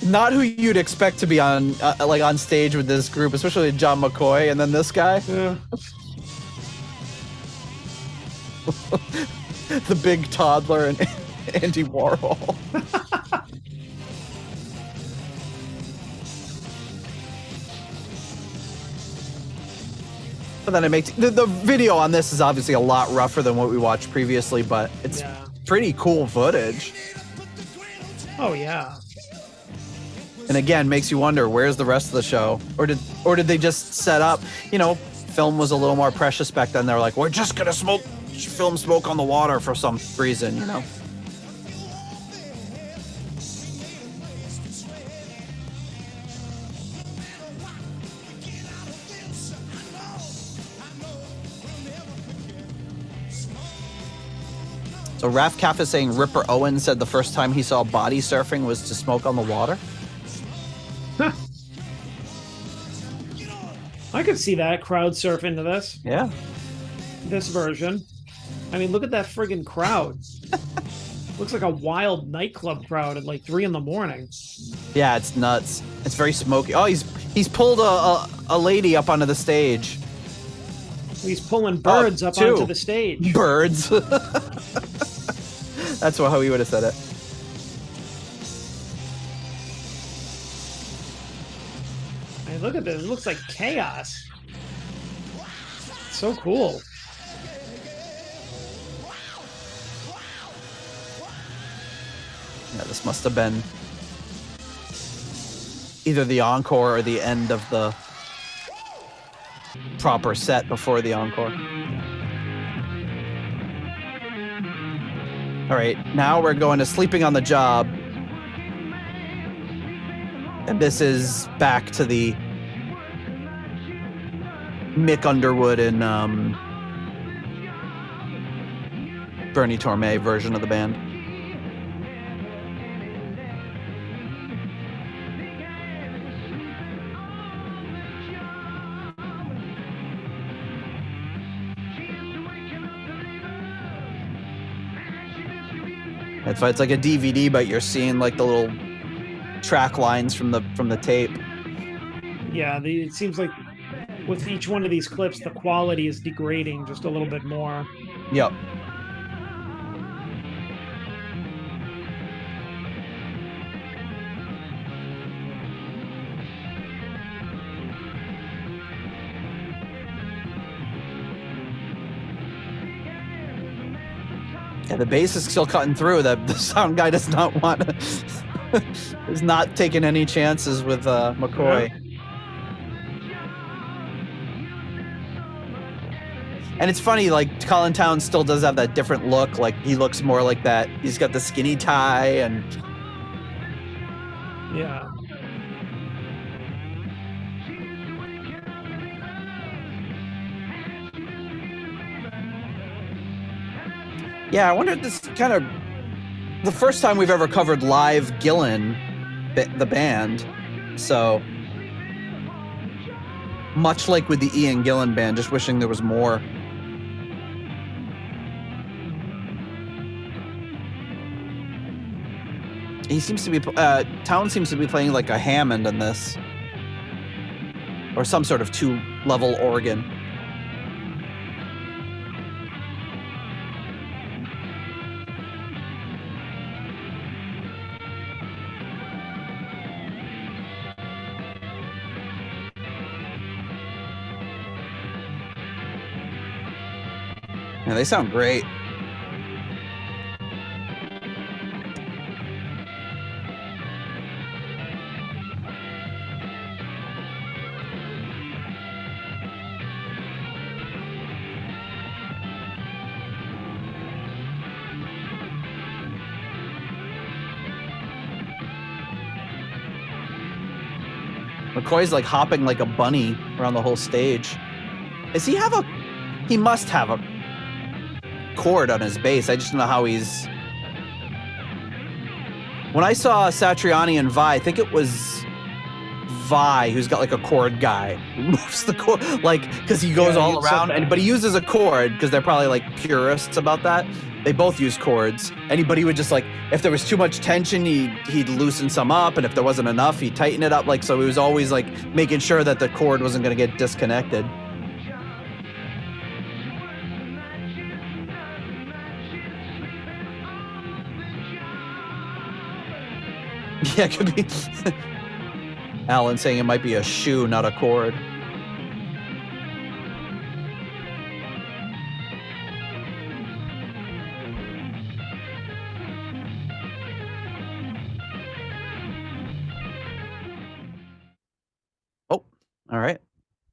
Speaker 1: Not who you'd expect to be on like on stage with this group, especially John McCoy, and then this guy.
Speaker 2: Yeah.
Speaker 1: The big toddler and Andy Warhol. But then it makes the video on this is obviously a lot rougher than what we watched previously, but it's pretty cool footage.
Speaker 2: Oh yeah.
Speaker 1: And again, makes you wonder, where's the rest of the show? Or did they just set up, you know, film was a little more precious back then. They're like, we're just gonna film smoke on the water for some reason, you know? So Raph Caff is saying Ripper Owen said the first time he saw body surfing was to smoke on the water.
Speaker 2: Huh. I could see that crowd surfing to this.
Speaker 1: Yeah.
Speaker 2: This version. I mean, look at that friggin' crowd. Looks like a wild nightclub crowd at like 3 a.m.
Speaker 1: Yeah, it's nuts. It's very smoky. Oh, he's pulled a lady up onto the stage.
Speaker 2: He's pulling birds up onto the stage.
Speaker 1: Birds. That's how he would have said it.
Speaker 2: I mean, look at this. It looks like chaos. It's so cool.
Speaker 1: Yeah, this must have been either the encore or the end of the proper set before the encore. All right, now we're going to Sleeping on the Job. And this is back to the Mick Underwood and Bernie Torme version of the band. That's why it's like a DVD, but you're seeing like the little track lines from the tape.
Speaker 2: Yeah, it seems like with each one of these clips, the quality is degrading just a little bit more.
Speaker 1: Yep. Yeah, the bass is still cutting through. The sound guy does not want to, is not taking any chances with McCoy. Yeah. And it's funny, like Colin Towns still does have that different look. Like he looks more like that. He's got the skinny tie and.
Speaker 2: Yeah.
Speaker 1: Yeah, I wonder if this kind of the first time we've ever covered live Gillan, the band. So much like with the Ian Gillan band, just wishing there was more. He seems to be, Towns seems to be playing like a Hammond in this. Or some sort of 2-level organ. Yeah, they sound great. McCoy's like hopping like a bunny around the whole stage. Does he have he must have a chord on his bass. I just don't know how he's... When I saw Satriani and Vi, I think it was Vi who's got like a chord guy who moves the chord, like, because he goes all around, but he uses a chord because they're probably like purists about that. They both use chords. Anybody would just like, if there was too much tension, he'd loosen some up, and if there wasn't enough, he'd tighten it up. Like, so he was always like making sure that the chord wasn't going to get disconnected. Yeah, it could be. Alan saying it might be a shoe, not a chord. Oh, all right.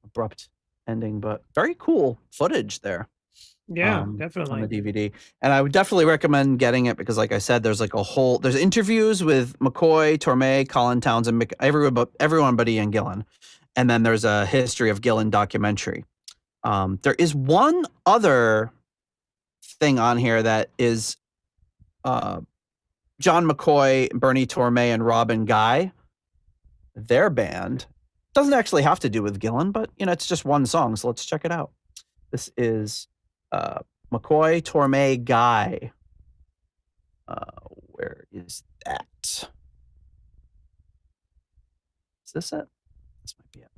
Speaker 1: Abrupt ending, but very cool footage there.
Speaker 2: Yeah, definitely.
Speaker 1: On the DVD. And I would definitely recommend getting it because, like I said, there's like there's interviews with McCoy, Torme, Colin Townsend, everyone but Ian Gillan. And then there's a history of Gillan documentary. There is one other thing on here that is John McCoy, Bernie Torme, and Robin Guy. Their band doesn't actually have to do with Gillan, but it's just one song, so let's check it out. This is McCoy, Torme, Guy. Where is that? Is this it? This might be it.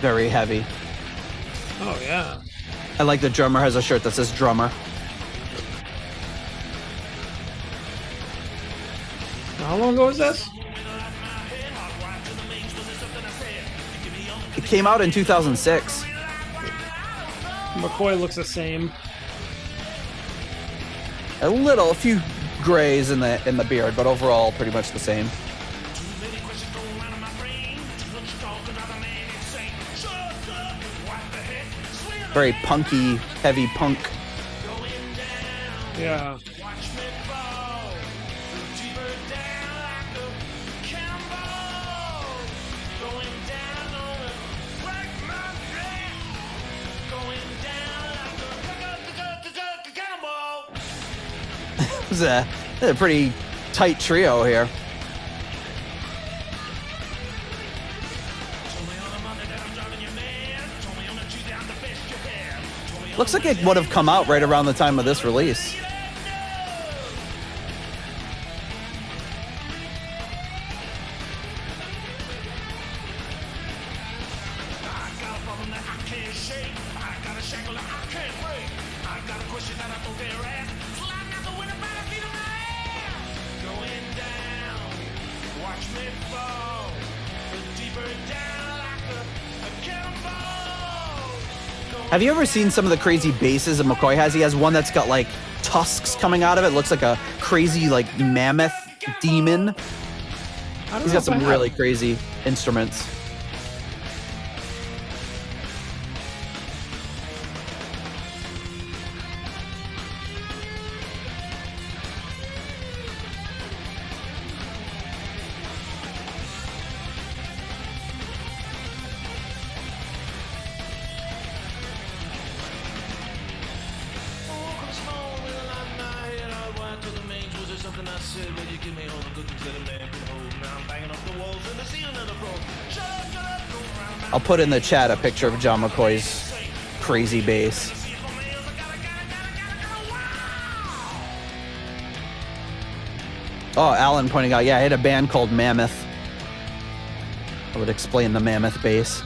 Speaker 1: Very heavy.
Speaker 2: Oh, yeah.
Speaker 1: I like the drummer has a shirt that says drummer.
Speaker 2: How long ago was this?
Speaker 1: It came out in 2006.
Speaker 2: McCoy looks the same.
Speaker 1: A few grays in the beard, but overall pretty much the same. Very punky, heavy punk.
Speaker 2: Yeah.
Speaker 1: It's a pretty tight trio here. Looks like it would have come out right around the time of this release. Have you ever seen some of the crazy basses that McCoy has? He has one that's got like tusks coming out of it. Looks like a crazy like mammoth demon. He's got some really crazy instruments. I'll put in the chat a picture of John McCoy's crazy bass. Oh, Alan pointing out, yeah, I had a band called Mammoth. I would explain the Mammoth bass.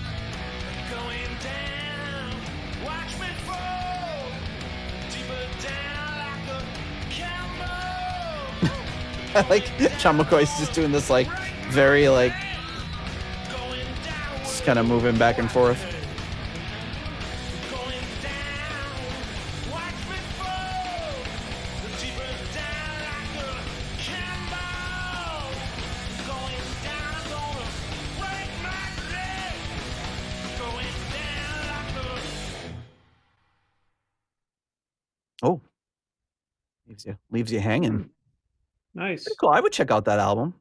Speaker 1: I like John McCoy's just doing this like very like just kind of moving back and forth. leaves you hanging.
Speaker 2: Nice.
Speaker 1: Pretty cool. I would check out that album.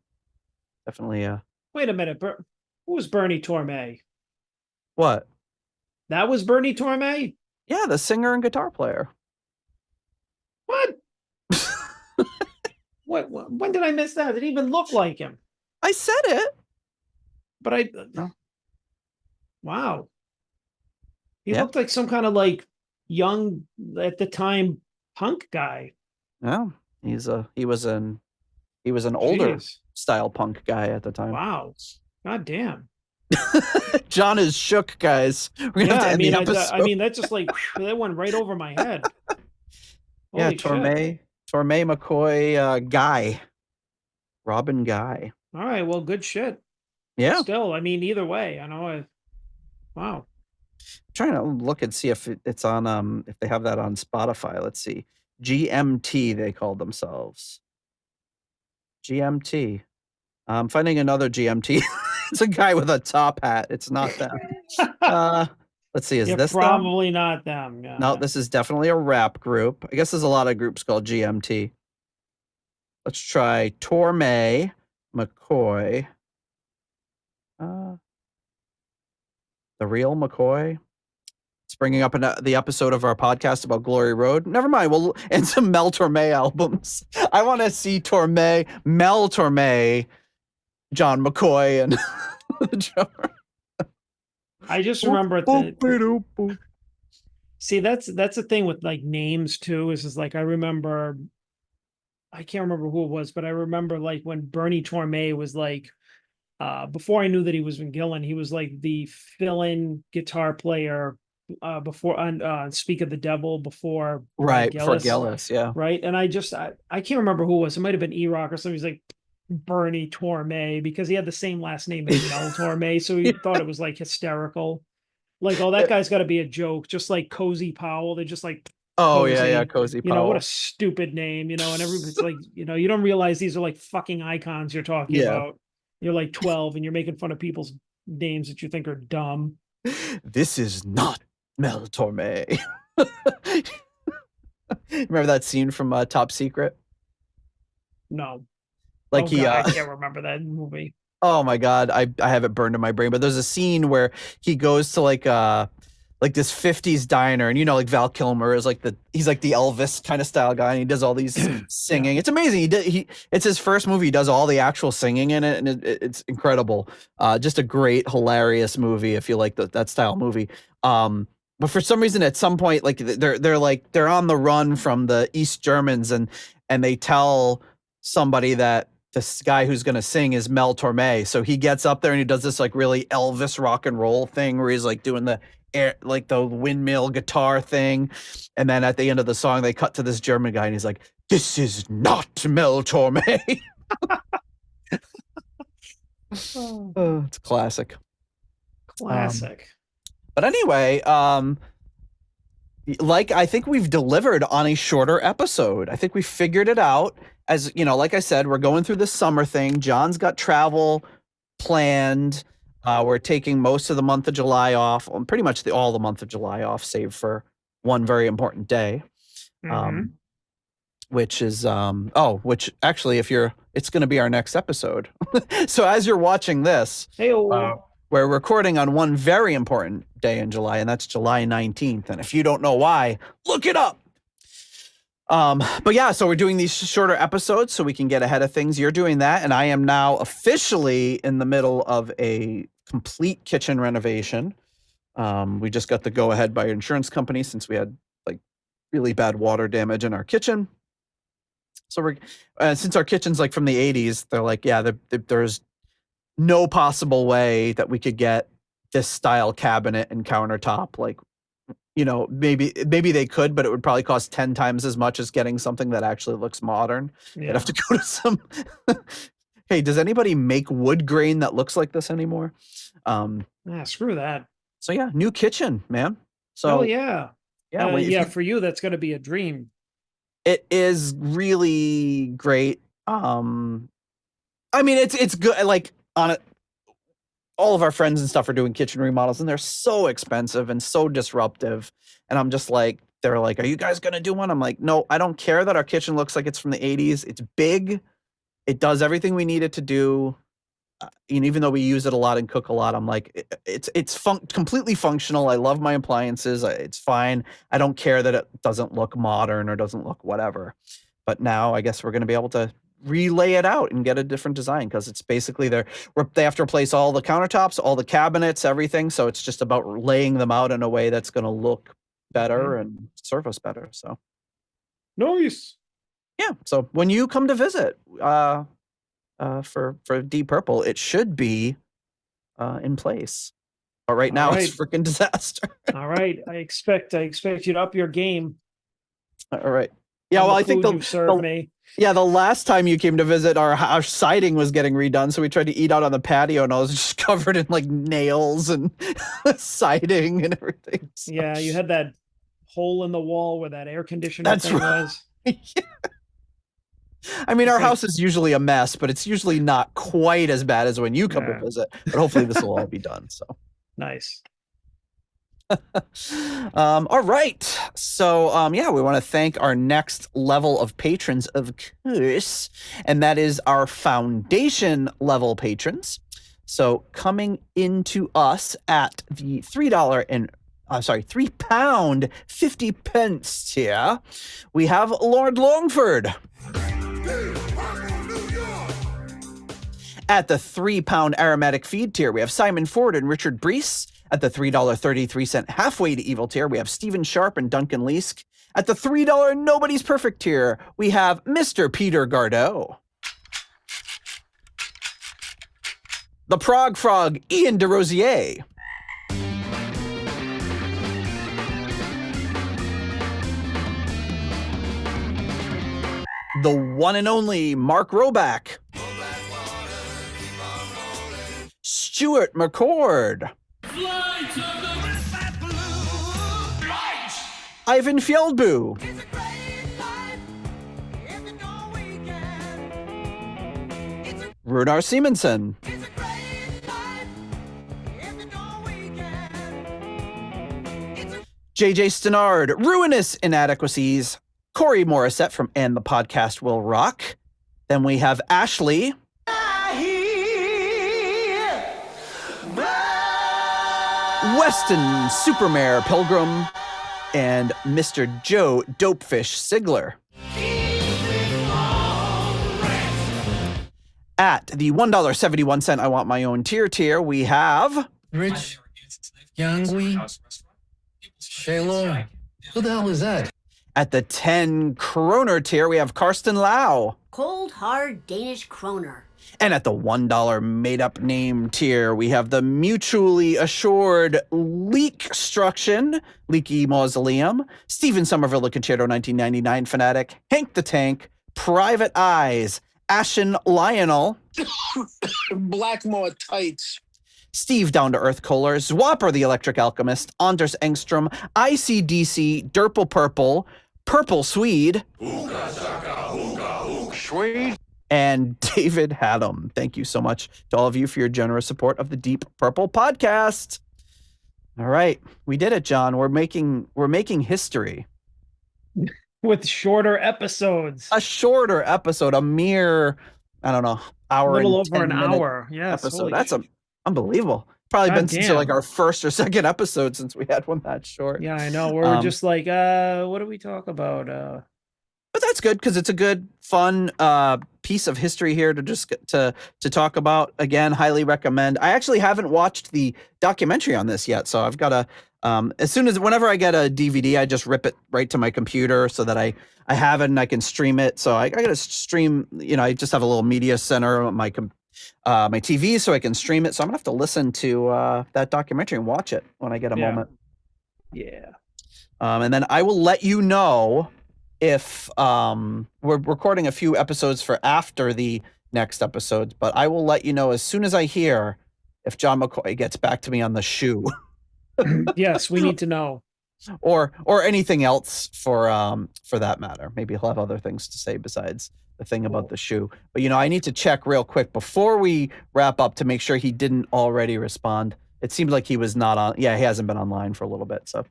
Speaker 1: Definitely.
Speaker 2: Wait a minute. Who was Bernie Torme?
Speaker 1: What?
Speaker 2: That was Bernie Torme?
Speaker 1: Yeah, the singer and guitar player.
Speaker 2: What? When did I miss that? It didn't even look like him.
Speaker 1: I said it.
Speaker 2: But
Speaker 1: No.
Speaker 2: Wow. He
Speaker 1: Yeah.
Speaker 2: looked like some kind of like young at the time punk guy.
Speaker 1: Yeah, he was an older
Speaker 2: Jeez.
Speaker 1: style punk guy at the time.
Speaker 2: Wow. God damn.
Speaker 1: John is shook, guys. We're gonna have to end the episode.
Speaker 2: I mean, that's just like that went right over my head.
Speaker 1: Yeah,
Speaker 2: Holy shit.
Speaker 1: Torme McCoy, Guy, Robin Guy.
Speaker 2: All right, well, good shit.
Speaker 1: Yeah,
Speaker 2: Still, I mean, either way, I know. Wow.
Speaker 1: trying to look and see if it's on if they have that on Spotify. Let's see. GMT they call themselves. GMT. I'm finding another GMT. It's a guy with a top hat. It's not them. Let's see. Is
Speaker 2: Yeah,
Speaker 1: this them?
Speaker 2: probably not them? Yeah.
Speaker 1: No, this is definitely a rap group. I guess there's a lot of groups called GMT. Let's try Torme McCoy. The real McCoy. It's bringing up the episode of our podcast about Glory Road. Never mind. And some Mel Torme albums. I want to see Torme, Mel Torme, John McCoy, and the drummer.
Speaker 2: I just remember see, that's the thing with like names too, is like I remember, I can't remember who it was, but I remember like when Bernie Torme was like, before I knew that he was in Gillan, he was like the fill-in guitar player before on Speak of the Devil before
Speaker 1: Right, for
Speaker 2: Gillis,
Speaker 1: Gillis, yeah.
Speaker 2: right. And I can't remember who it was. It might have been E-Rock or something. He's like Bernie Torme because he had the same last name as Mel Torme, so he thought it was like hysterical. Like, oh, that guy's got to be a joke, just like Cozy Powell. They're just like,
Speaker 1: oh
Speaker 2: Cozy,
Speaker 1: yeah, Cozy Powell.
Speaker 2: You know, what a stupid name, you know, and everybody's like, you know, you don't realize these are like fucking icons you're talking about. You're like 12 and you're making fun of people's names that you think are dumb.
Speaker 1: This is not Mel Torme. Remember that scene from Top Secret?
Speaker 2: No.
Speaker 1: Like
Speaker 2: God, I can't remember that movie.
Speaker 1: Oh my God, I have it burned in my brain. But there's a scene where he goes to like this 50s diner, and you know, like Val Kilmer is like he's like the Elvis kind of style guy, and he does all these singing. It's amazing. It's his first movie. He does all the actual singing in it, and it's incredible. Just a great, hilarious movie if you like that style movie. But for some reason, at some point, like they're on the run from the East Germans, and they tell somebody that this guy who's going to sing is Mel Torme. So he gets up there and he does this like really Elvis rock and roll thing where he's like doing the windmill guitar thing. And then at the end of the song, they cut to this German guy and he's like, "This is not Mel Torme." Oh, it's classic.
Speaker 2: Classic.
Speaker 1: But anyway, like I think we've delivered on a shorter episode. I think we figured it out. As you know, like I said, we're going through this summer thing. John's got travel planned. We're taking most of the month of July off, pretty much all the month of July off, save for one very important day, which is which actually, it's going to be our next episode. So as you're watching this, we're recording on one very important day in July, and that's July 19th. And if you don't know why, look it up. But yeah, so we're doing these shorter episodes so we can get ahead of things. You're doing that, and I am now officially in the middle of a complete kitchen renovation. We just got the go-ahead by our insurance company since we had like really bad water damage in our kitchen. So we're since our kitchen's like from the 80s, they're like, yeah, there's no possible way that we could get this style cabinet and countertop. Like, you know, maybe they could, but it would probably cost 10 times as much as getting something that actually looks modern. Yeah. You'd have to go to some. Hey, does anybody make wood grain that looks like this anymore?
Speaker 2: Screw that.
Speaker 1: So yeah, new kitchen, man. So
Speaker 2: yeah. For you, that's going to be a dream.
Speaker 1: It is really great. I mean, it's good. Like on it. All of our friends and stuff are doing kitchen remodels, and they're so expensive and so disruptive. And I'm just like, they're like, "Are you guys gonna do one?" I'm like, "No, I don't care that our kitchen looks like it's from the '80s. It's big. It does everything we need it to do. And even though we use it a lot and cook a lot, I'm like, it's completely functional. I love my appliances. It's fine. I don't care that it doesn't look modern or doesn't look whatever." But now I guess we're going to be able to relay it out and get a different design because it's basically they have to replace all the countertops, all the cabinets, everything. So it's just about laying them out in a way that's going to look better and serve us better. So
Speaker 2: Nice.
Speaker 1: yeah. So when you come to visit, for Deep Purple, it should be in place. But right now it's freaking disaster.
Speaker 2: All right. I expect you to up your game.
Speaker 1: All right. Yeah, well, I think
Speaker 2: the
Speaker 1: last time you came to visit, our siding was getting redone, so we tried to eat out on the patio, and I was just covered in like nails and siding and everything. So.
Speaker 2: Yeah, you had that hole in the wall where that air conditioner thing was.
Speaker 1: Yeah. I mean, our house is usually a mess, but it's usually not quite as bad as when you come to visit. But hopefully this will all be done. So
Speaker 2: nice.
Speaker 1: All right. So we want to thank our next level of patrons, of course, and that is our foundation level patrons. So coming into us at the £3.50 tier, we have Lord Longford. At the £3 aromatic feed tier, we have Simon Ford and Richard Brees. At the $3.33 halfway to evil tier, we have Stephen Sharp and Duncan Leask. At the $3 Nobody's Perfect tier, we have Mr. Peter Gardeau. The Prague Frog, Ian DeRosier. The one and only Mark Roback. Stuart McCord. Ivan Fjeldbu. Runar Simonsen. JJ Stenard, Ruinous Inadequacies. Corey Morissette from And the Podcast Will Rock. Then we have Ashley. Weston Supermare Pilgrim. And Mr. Joe Dopefish Sigler. At the $1.71 I Want My Own tier, we have...
Speaker 6: Rich, Yangui, Shaylor. Who the hell is that?
Speaker 1: At the 10 kroner tier, we have Karsten Lau.
Speaker 7: Cold, hard Danish kroner.
Speaker 1: And at the $1 made-up name tier, we have the mutually assured Leakstruction, Leaky Mausoleum, Stephen Somerville, the Concerto 1999 Fanatic, Hank the Tank, Private Eyes, Ashen Lionel,
Speaker 6: Blackmore Tights,
Speaker 1: Steve Down to Earth Kohler, Zwapper the Electric Alchemist, Anders Engstrom, ICDC, Durple Purple, Purple Swede,
Speaker 6: Swede,
Speaker 1: and David Haddam. Thank you so much to all of you for your generous support of the Deep Purple podcast. All right, we did it, John. We're making history
Speaker 2: with shorter episodes.
Speaker 1: A shorter episode, a mere, I don't know, hour,
Speaker 2: a little
Speaker 1: and
Speaker 2: over an
Speaker 1: 10 minute
Speaker 2: hour. Yes,
Speaker 1: episode. That's unbelievable. Probably been since like our first or second episode since we had one that short.
Speaker 2: Yeah, I know. We're just like, what do we talk about?
Speaker 1: But that's good because it's a good, fun piece of history here to just get to talk about. Again, highly recommend. I actually haven't watched the documentary on this yet, so I've got to. Whenever I get a DVD, I just rip it right to my computer so that I have it and I can stream it. So I got to stream. I just have a little media center on my TV, so I can stream it. So I'm gonna have to listen to that documentary and watch it when I get a moment.
Speaker 2: Yeah.
Speaker 1: And then I will let you know if we're recording a few episodes for after the next episodes, but I will let you know as soon as I hear if John McCoy gets back to me on the shoe.
Speaker 2: Yes, we need to know.
Speaker 1: Or anything else for that matter. Maybe he'll have other things to say besides the thing about the shoe. But I need to check real quick before we wrap up to make sure he didn't already respond. It seemed like he was not on. Yeah, he hasn't been online for a little bit. So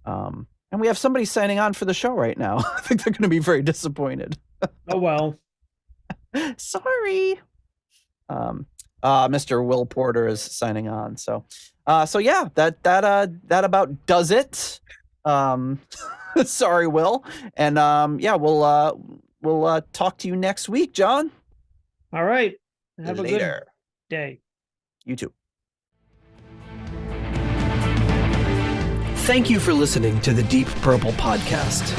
Speaker 1: I And we have somebody signing on for the show right now. I think they're going to be very disappointed.
Speaker 2: Oh, well.
Speaker 1: Sorry. Mr. Will Porter is signing on. So yeah, that about does it. Sorry, Will. And yeah, we'll talk to you next week, John.
Speaker 2: All right. Have a good
Speaker 1: Later.
Speaker 2: day.
Speaker 1: You too.
Speaker 8: Thank you for listening to the Deep Purple Podcast.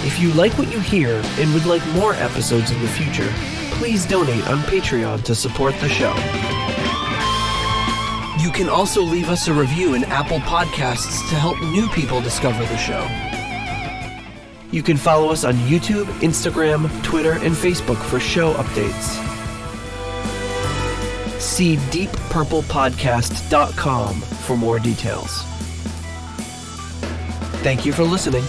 Speaker 8: If you like what you hear and would like more episodes in the future, please donate on Patreon to support the show. You can also leave us a review in Apple Podcasts to help new people discover the show. You can follow us on YouTube, Instagram, Twitter, and Facebook for show updates. See deeppurplepodcast.com for more details. Thank you for listening.